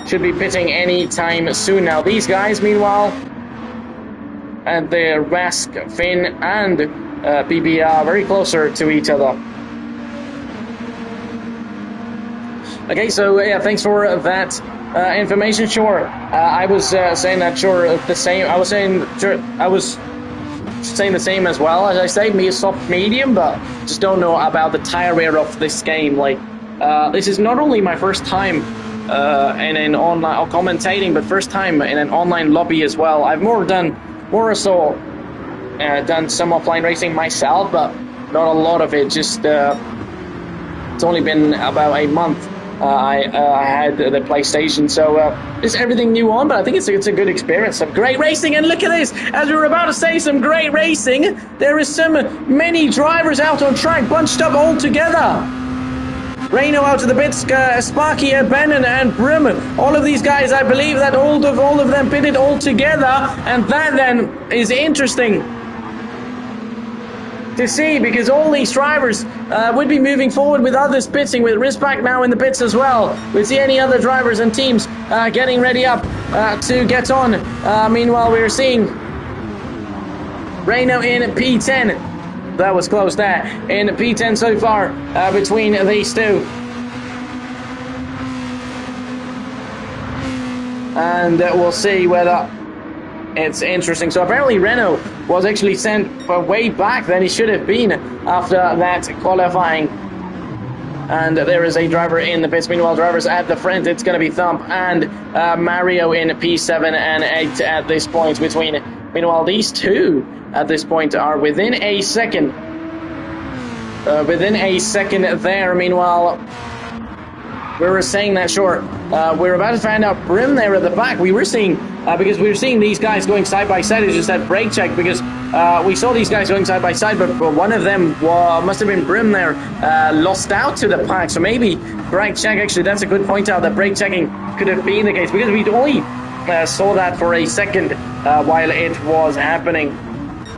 [SPEAKER 1] should be pitting any time soon now. These guys, meanwhile, and the Rask, Finn, and BBR very closer to each other. Okay, so yeah, thanks for that information. Sure, I was saying that. Sure, the same. I was saying the same as well. As I say, me soft medium, but just don't know about the tire wear of this game. Like, this is not only my first time in an online commentating, but first time in an online lobby as well. I've done some offline racing myself, but not a lot of it. Just it's only been about a month. I had the PlayStation, so it's everything new on, but I think it's a good experience. Some great racing, and look at this, as we were about to say, some great racing. There is many drivers out on track, bunched up all together. Reno out of the pits, Sparky, Bannon, and Brim. All of these guys, I believe that all of them pitted all together, and that then is interesting to see, because all these drivers would be moving forward with others pitting, with Rizpak now in the pits as well. We'll see any other drivers and teams getting ready up to get on. Meanwhile, we're seeing Reno in P10. That was close there. In P10 so far between these two. And we'll see whether it's interesting. So apparently Renault was actually sent way back than he should have been after that qualifying. And there is a driver in the pits. Meanwhile, drivers at the front, it's going to be Thump and Mario in P7 and 8 at this point. Meanwhile, these two at this point are within a second. There. Meanwhile, we were saying that, sure, we're about to find out Brim there at the back. We were seeing, because we were seeing these guys going side by side. It's just that brake check, because we saw these guys going side by side, but one of them must have been Brim there, lost out to the pack. So maybe brake check, actually, that's a good point out, that brake checking could have been the case, because we only saw that for a second while it was happening.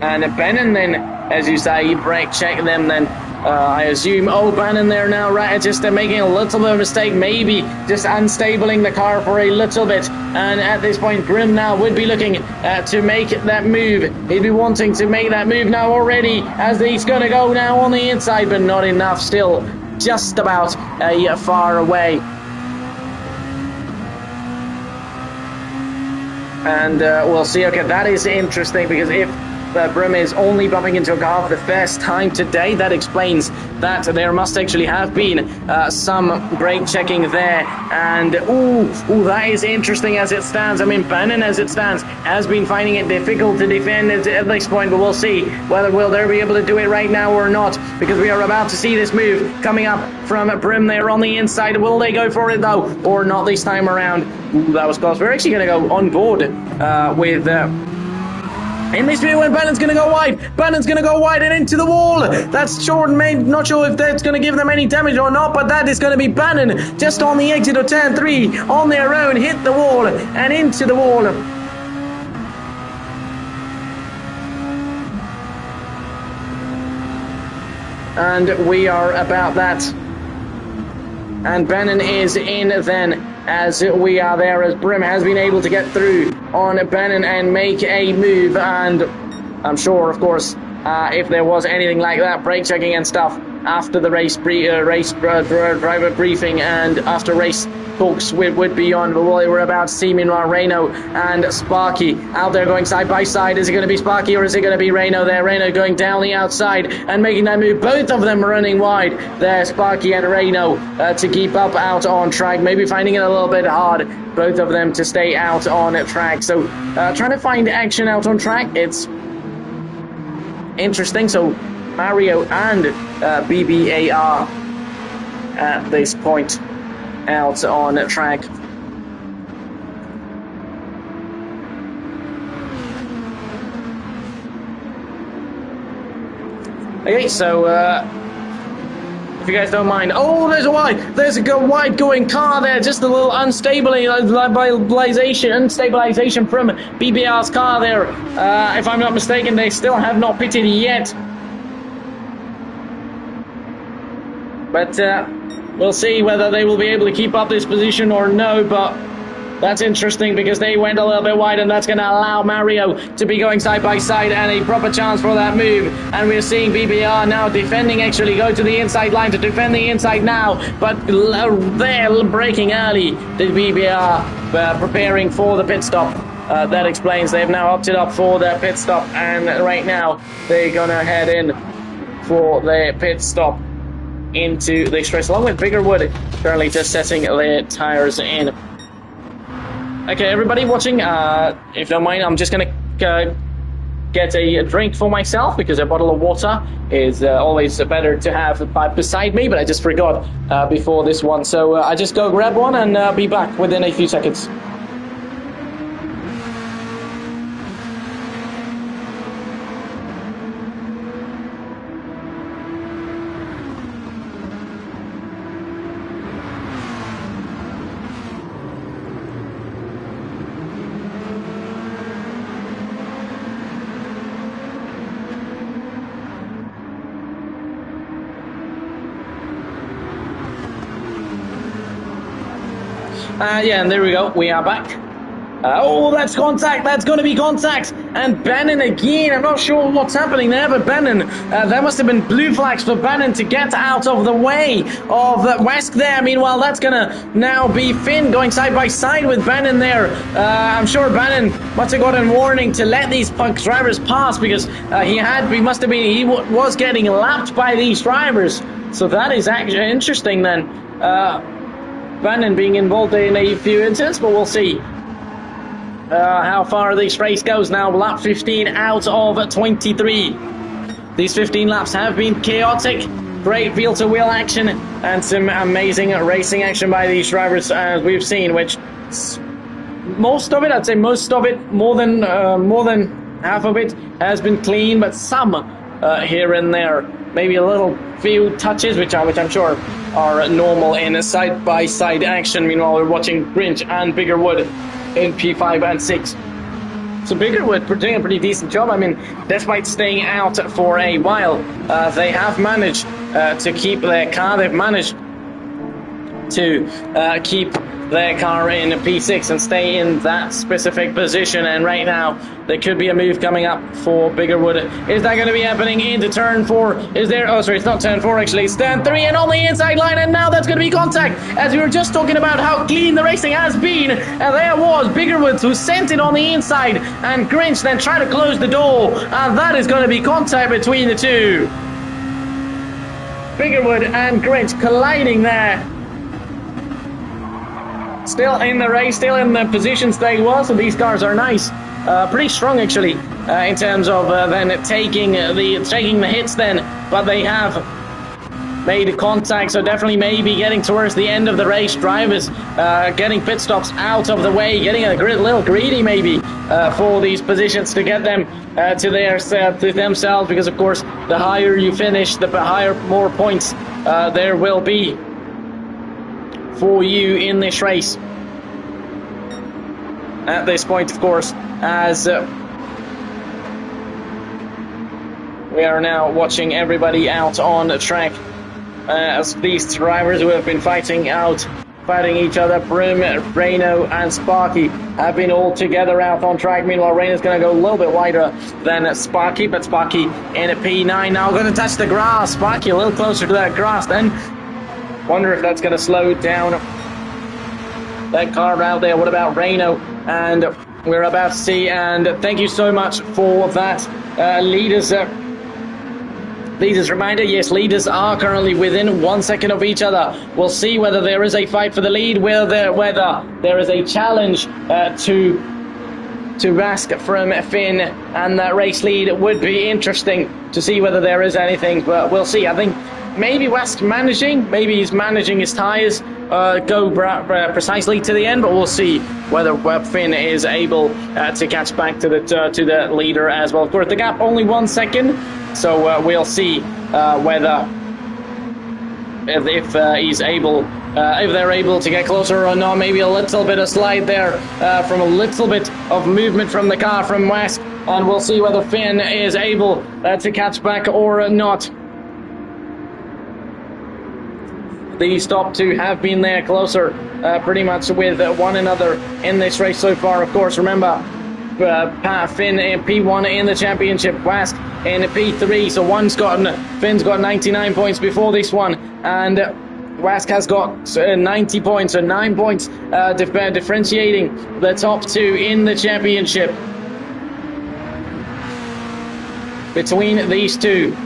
[SPEAKER 1] And Bannon then, as you say, brake check them then. I assume, Bannon there now, right, just making a little bit of a mistake, maybe just unstabling the car for a little bit. And at this point, Brim now would be looking to make that move. He'd be wanting to make that move now already, as he's going to go now on the inside, but not enough, still just about far away. And we'll see. Okay, that is interesting, because if Brim is only bumping into a car for the first time today, that explains that there must actually have been some brake checking there. And that is interesting as it stands. I mean, Bannon, as it stands, has been finding it difficult to defend it at this point, but we'll see whether will they be able to do it right now or not, because we are about to see this move coming up from Brim there on the inside. Will they go for it though, or not this time around? That was close. We're actually going to go on board with in this view, and Bannon's going to go wide. Bannon's going to go wide and into the wall. That's short. Not sure if that's going to give them any damage or not, but that is going to be Bannon just on the exit of turn 3 on their own. Hit the wall and into the wall. And we are about that. And Bannon is in then, as we are there, as Brim has been able to get through on Bannon and make a move. And I'm sure, of course, if there was anything like that, brake checking and stuff after the race driver briefing and after race talks would be on. But we're about to see meanwhile Renault and Sparky out there going side by side. Is it going to be Sparky or is it going to be Renault there? Renault going down the outside and making that move. Both of them running wide there, Sparky and Renault, to keep up out on track. Maybe finding it a little bit hard, both of them, to stay out on track. So trying to find action out on track, it's interesting. So Mario and BBAR at this point out on track. Okay, so if you guys don't mind, oh, there's a wide going car there, just a little unstabilization from BBR's car there. If I'm not mistaken, they still have not pitted yet, but we'll see whether they will be able to keep up this position or no. But that's interesting because they went a little bit wide, and that's going to allow Mario to be going side by side and a proper chance for that move. And we're seeing BBR now defending, actually go to the inside line to defend the inside now, but they're breaking early, the BBR, preparing for the pit stop. That explains they've now opted up for their pit stop, and right now they're going to head in for their pit stop into the express, along with Biggerwood currently just setting their tires in. Okay, everybody watching, if you don't mind, I'm just going to get a drink for myself, because a bottle of water is always better to have beside me, but I just forgot before this one. So I just go grab one and be back within a few seconds. Yeah, and there we go. We are back. Oh, that's contact. That's going to be contact. And Bannon again. I'm not sure what's happening there, but Bannon, there must have been blue flags for Bannon to get out of the way of Wesk there. Meanwhile, that's going to now be Finn going side by side with Bannon there. I'm sure Bannon must have gotten warning to let these drivers pass, because he was getting lapped by these drivers. So that is actually interesting then. Bannon being involved in a few incidents, but we'll see how far this race goes now. Lap 15 out of 23. These 15 laps have been chaotic. Great wheel-to-wheel action and some amazing racing action by these drivers, as we've seen, which most of it, I'd say most of it, more than half of it has been clean, but some here and there, maybe a little few touches, which I'm sure are normal in a side-by-side action. Meanwhile, we're watching Grinch and Biggerwood in P5 and 6. So Biggerwood doing a pretty decent job. I mean, despite staying out for a while, they have managed to keep their car. They've managed to keep their car in P6 and stay in that specific position. And right now, there could be a move coming up for Biggerwood. Is that going to be happening into turn 4? Is there? Oh, sorry, it's not turn 4 actually. It's turn 3 and on the inside line. And now that's going to be contact. As we were just talking about how clean the racing has been. And there was Biggerwood who sent it on the inside. And Grinch then tried to close the door. And that is going to be contact between the two. Biggerwood and Grinch colliding there. Still in the race, still in the positions they were, so these cars are nice. Pretty strong actually, in terms of then taking the hits then, but they have made contact, so definitely maybe getting towards the end of the race. Drivers getting pit stops out of the way, getting a little greedy maybe for these positions to get them to themselves, because of course the higher you finish, the more points there will be for you in this race. At this point, of course, as we are now watching everybody out on the track, as these drivers who have been fighting each other, Broom, Reino and Sparky, have been all together out on track. Meanwhile, Reino's going to go a little bit wider than Sparky, but Sparky in a P9 now going to touch the grass. Sparky a little closer to that grass then. Wonder if that's going to slow down that car out there. What about Reino? And we're about to see, and thank you so much for that. Leaders reminder, yes, leaders are currently within 1 second of each other. We'll see whether there is a fight for the lead, whether there is a challenge to Rask from Finn, and that race lead. It would be interesting to see whether there is anything, but we'll see. I think maybe Rask maybe he's managing his tyres go precisely to the end, but we'll see whether Finn is able to catch back to the leader as well. Of course, the gap only 1 second, so we'll see whether if he's able, if they're able to get closer or not. Maybe a little bit of slide there from a little bit of movement from the car from Rask, and we'll see whether Finn is able to catch back or not. These top two have been there closer pretty much with one another in this race so far. Of course, remember, Finn in P1 in the championship, Rask in P3, so Finn's got 99 points before this one, and Rask has got 90 points, so 9 points differentiating the top two in the championship between these two.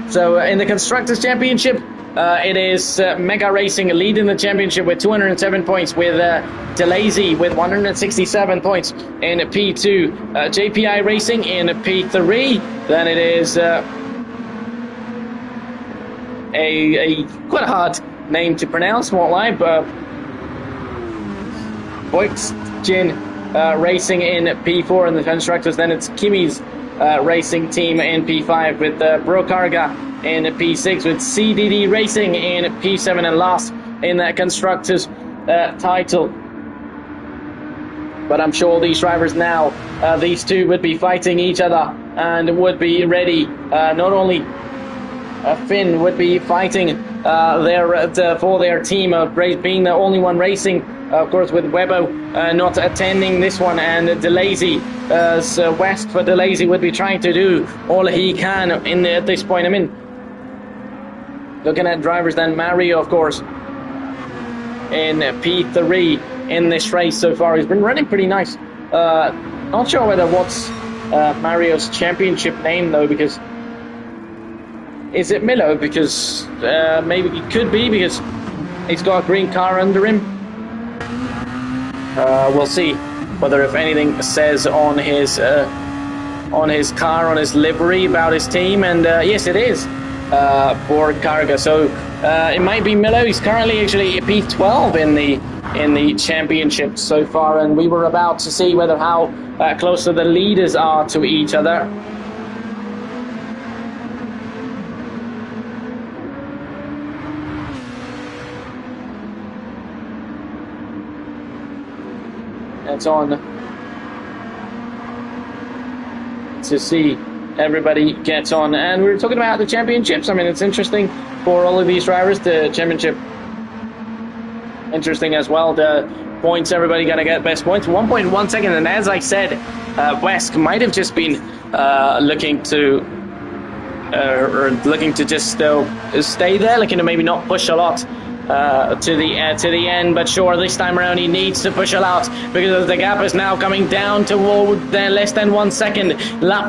[SPEAKER 1] So in the Constructors' Championship, it is Mega Racing leading the championship with 207 points, with DeLazy with 167 points in P2. JPI Racing in P3. Then it is a quite a hard name to pronounce, won't lie, but Boyksjin Racing in P4 in the Constructors. Then it's Kimi's Racing Team in P5 with Brokarga in P6, with CDD Racing in P7, and last in that Constructors title. But I'm sure these drivers now, these two would be fighting each other and would be ready. Not only Finn would be fighting for their team, being the only one racing, of course, with Webbo not attending this one, and DeLazy, West for DeLazy, would be trying to do all he can at this point. I mean, looking at drivers, then Mario, of course, in P3 in this race so far. He's been running pretty nice. Not sure whether what's Mario's championship name, though, because is it Milo? Because maybe it could be, because he's got a green car under him. We'll see whether if anything says on his car, on his livery, about his team, and yes, it is Borg Karga. So it might be Milo. He's currently actually P12 in the championship so far, and we were about to see whether how close the leaders are to each other. It's on to see everybody gets on, and we were talking about the championships. I mean, it's interesting for all of these drivers. The championship interesting as well. The points, everybody gonna get best points, 1.1 second, and as I said, West might have just been looking to just stay there, looking to maybe not push a lot to the end, but sure, this time around he needs to push a lot, because the gap is now coming down toward less than 1 second. Lap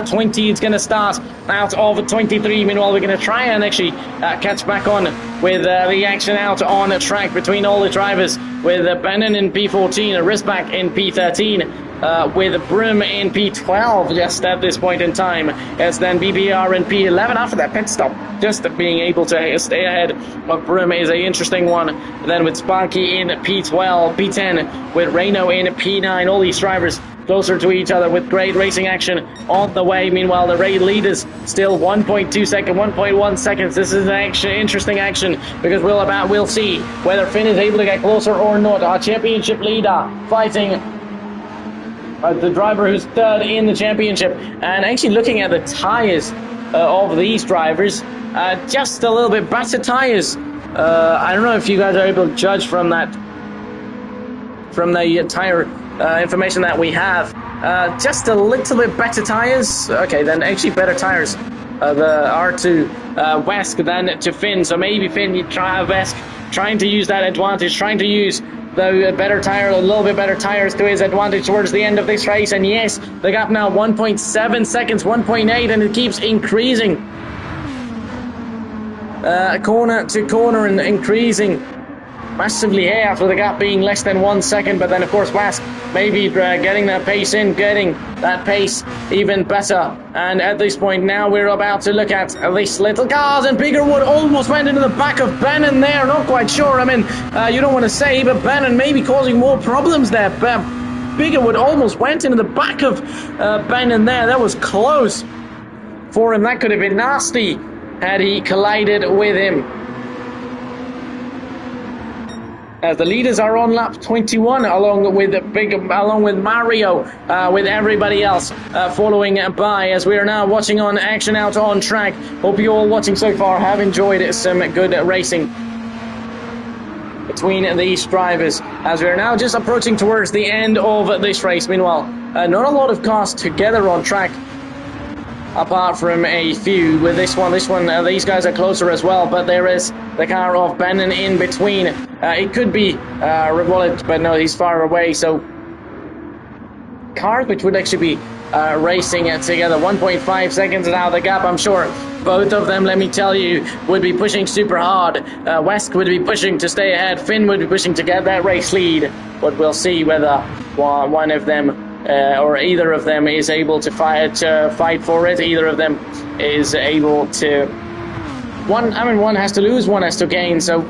[SPEAKER 1] 20 is going to start out of 23. Meanwhile, we're going to try and actually catch back on with the action out on the track between all the drivers, with Bannon in P14, Risback in P13, with Brim in P12 just at this point in time, as then BBR in P11 after that pit stop. Just being able to stay ahead of Brim is an interesting one. Then with Sparky in P12, P10 with Reno in P9, all these drivers closer to each other with great racing action on the way. Meanwhile, the race leaders still 1.2 seconds, 1.1 seconds. This is an interesting action because we'll see whether Finn is able to get closer or not. Our championship leader fighting the driver who's third in the championship. And actually looking at the tyres of these drivers, just a little bit better tyres. I don't know if you guys are able to judge from that, from the tyre information that we have. Just a little bit better tyres. Okay, then actually better tyres. The R2 Wesk than to Finn. So maybe Finn, you try Wesk trying to use that advantage, trying to use the better tyre, a little bit better tyres to his advantage towards the end of this race. And yes, the gap now 1.7 seconds, 1.8, and it keeps increasing. Corner to corner and increasing massively here after the gap being less than 1 second. But then of course Wask maybe getting that pace in, getting that pace even better. And at this point now we're about to look at these little cars, and Biggerwood almost went into the back of Bannon there. Not quite sure, I mean, you don't want to say, but Bannon maybe causing more problems there. Biggerwood almost went into the back of Bannon there. That was close for him. That could have been nasty had he collided with him. As the leaders are on lap 21, along with Mario, with everybody else following by, as we are now watching on action out on track. Hope you all watching so far have enjoyed some good racing between these drivers, as we are now just approaching towards the end of this race. Meanwhile, not a lot of cars together on track, apart from a few. With this one, these guys are closer as well, but there is the car of Bannon in between. It could be Revolt, but no, he's far away. So cars which would actually be racing together. 1.5 seconds now the gap. I'm sure both of them, let me tell you, would be pushing super hard. Wesk would be pushing to stay ahead. Finn would be pushing to get that race lead. But we'll see whether one of them or either of them is able to fight for it. Either of them is able to. One has to lose, one has to gain. So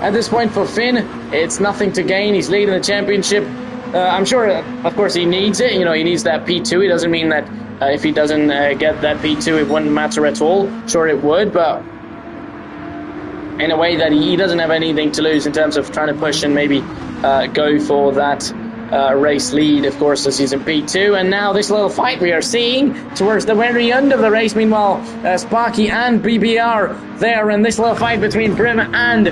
[SPEAKER 1] at this point for Finn, it's nothing to gain. He's leading the championship. I'm sure, of course, he needs it. You know, he needs that P2. It doesn't mean that if he doesn't get that P2, it wouldn't matter at all. Sure, it would, but in a way that he doesn't have anything to lose in terms of trying to push and maybe go for that race lead, of course, as he's in P2. And now this little fight we are seeing towards the very end of the race. Meanwhile, Sparky and BBR there, and this little fight between Brim and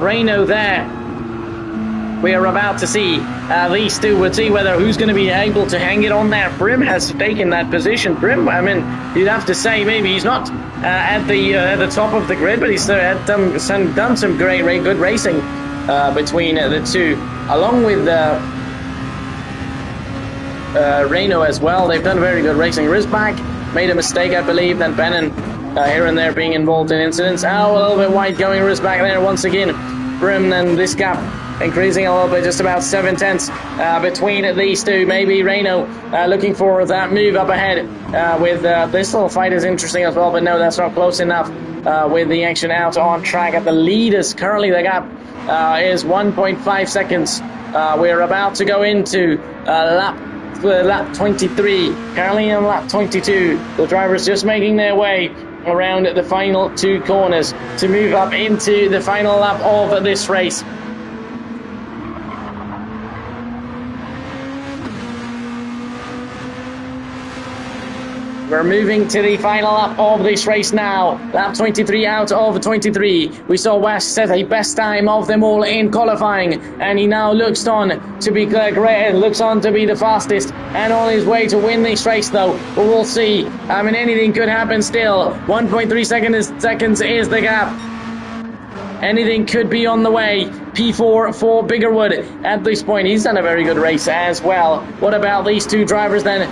[SPEAKER 1] Reno there. We are about to see these two. We'll see whether who's going to be able to hang it on there. Brim has taken that position. Brim, I mean, you'd have to say maybe he's not at the top of the grid, but he's done some good racing between the two, along with Reno as well. They've done very good racing. Rizback made a mistake, I believe. Then Bannon here and there being involved in incidents. Oh, a little bit wide going. Rizback there once again. Brim, then this gap increasing a little bit, just about 7 tenths between these two. Maybe Reno looking for that move up ahead with this little fight is interesting as well, but no, that's not close enough with the action out on track at the leaders. Currently the gap is 1.5 seconds. We're about to go into lap 23, currently in lap 22. The drivers just making their way around the final two corners to move up into the final lap of this race. We're moving to the final lap of this race now. Lap 23 out of 23. We saw West set a best time of them all in qualifying, and he now looks on to be great, looks on to be the fastest and on his way to win this race though. But we'll see. I mean, anything could happen still. 1.3 seconds is the gap. Anything could be on the way. P4 for Biggerwood at this point. He's done a very good race as well. What about these two drivers then?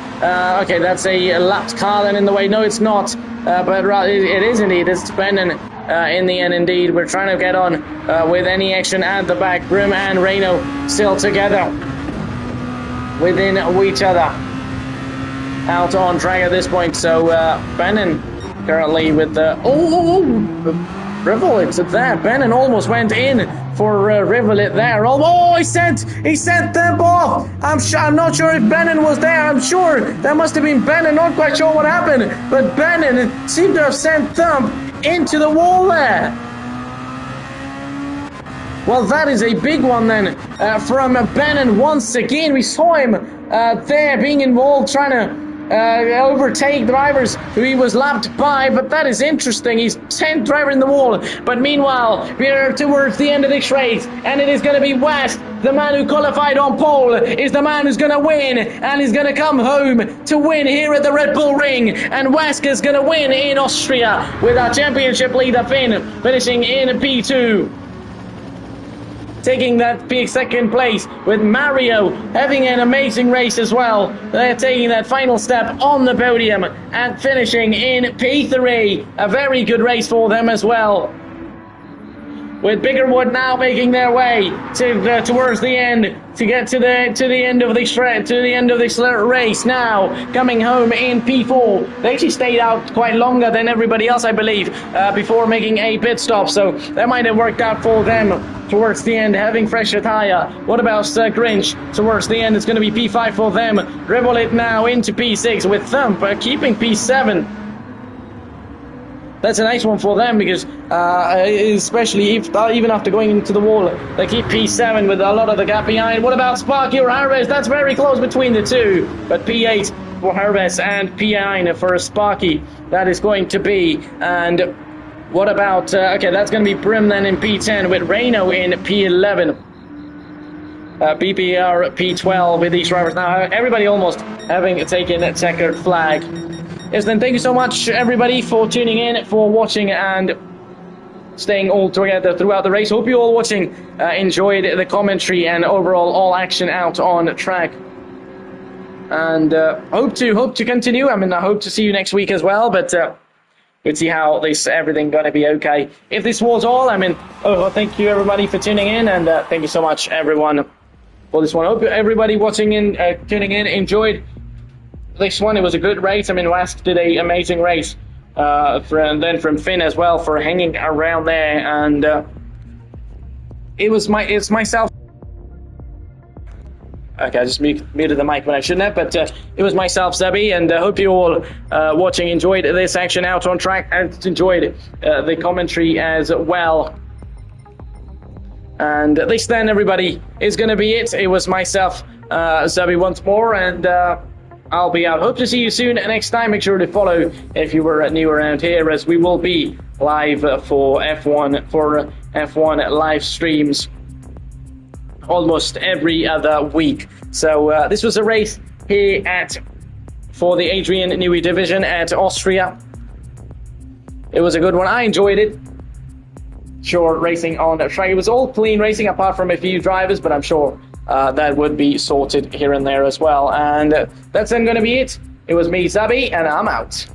[SPEAKER 1] Okay, that's a lapped car then in the way. No, it's not. But it is indeed. It's Bannon in the end indeed. We're trying to get on with any action at the back. Brim and Reno still together. within each other out on track at this point. So Bannon currently with the Rivulet there. Bannon almost went in for Rivulet there. Oh, he sent Thump off. I'm not sure if Bannon was there. I'm sure that must have been Bannon. Not quite sure what happened, but Bannon seemed to have sent Thump into the wall there. Well, that is a big one then from Bannon once again. We saw him there being involved, trying to overtake drivers who he was lapped by, but that is interesting. He's 10th driver in the wall, but meanwhile we're towards the end of this race, and it is going to be West, the man who qualified on pole, is the man who's going to win, and he's going to come home to win here at the Red Bull Ring. And West is going to win in Austria with our championship leader Finn finishing in P2. Taking that big second place, with Mario having an amazing race as well. They're taking that final step on the podium and finishing in P3. A very good race for them as well. With Biggerwood now making their way to towards the end to get to the end of this race now, coming home in P4. They actually stayed out quite longer than everybody else, I believe, before making a pit stop, so that might have worked out for them towards the end, having fresher tire. What about Grinch? Towards the end, it's going to be P5 for them. Rivulet now into P6 with Thump keeping P7. That's a nice one for them because, especially if even after going into the wall, they keep P7 with a lot of the gap behind. What about Sparky or Harvest? That's very close between the two, but P8 for Harvest and P9 for Sparky. That is going to be. And what about? Okay, that's going to be Brim then in P10 with Reno in P11. BPR P12 with these drivers now. Everybody almost having taken a checkered flag. Yes, then thank you so much, everybody, for tuning in, for watching, and staying all together throughout the race. Hope you all watching enjoyed the commentary and overall all action out on track. And hope to continue. I mean, I hope to see you next week as well, but we'll see how everything going to be okay. If this was all, I mean, thank you, everybody, for tuning in, and thank you so much, everyone, for this one. Hope everybody watching in, tuning in, enjoyed this one. It was a good race. I mean, West did an amazing race. Then from Finn as well for hanging around there, and it's myself. Okay, I just muted the mic when I shouldn't have, but it was myself, Zebby, and hope you all watching enjoyed this action out on track and enjoyed the commentary as well. And this then, everybody, is going to be it. It was myself, Zebby, once more, and I'll be out. Hope to see you soon. Next time, make sure to follow if you were new around here, as we will be live for F1 live streams almost every other week. So this was a race here for the Adrian Newey division at Austria. It was a good one. I enjoyed it. Sure, racing on the track. It was all clean racing apart from a few drivers, but I'm sure that would be sorted here and there as well. And that's then going to be it. It was me, Zabi, and I'm out.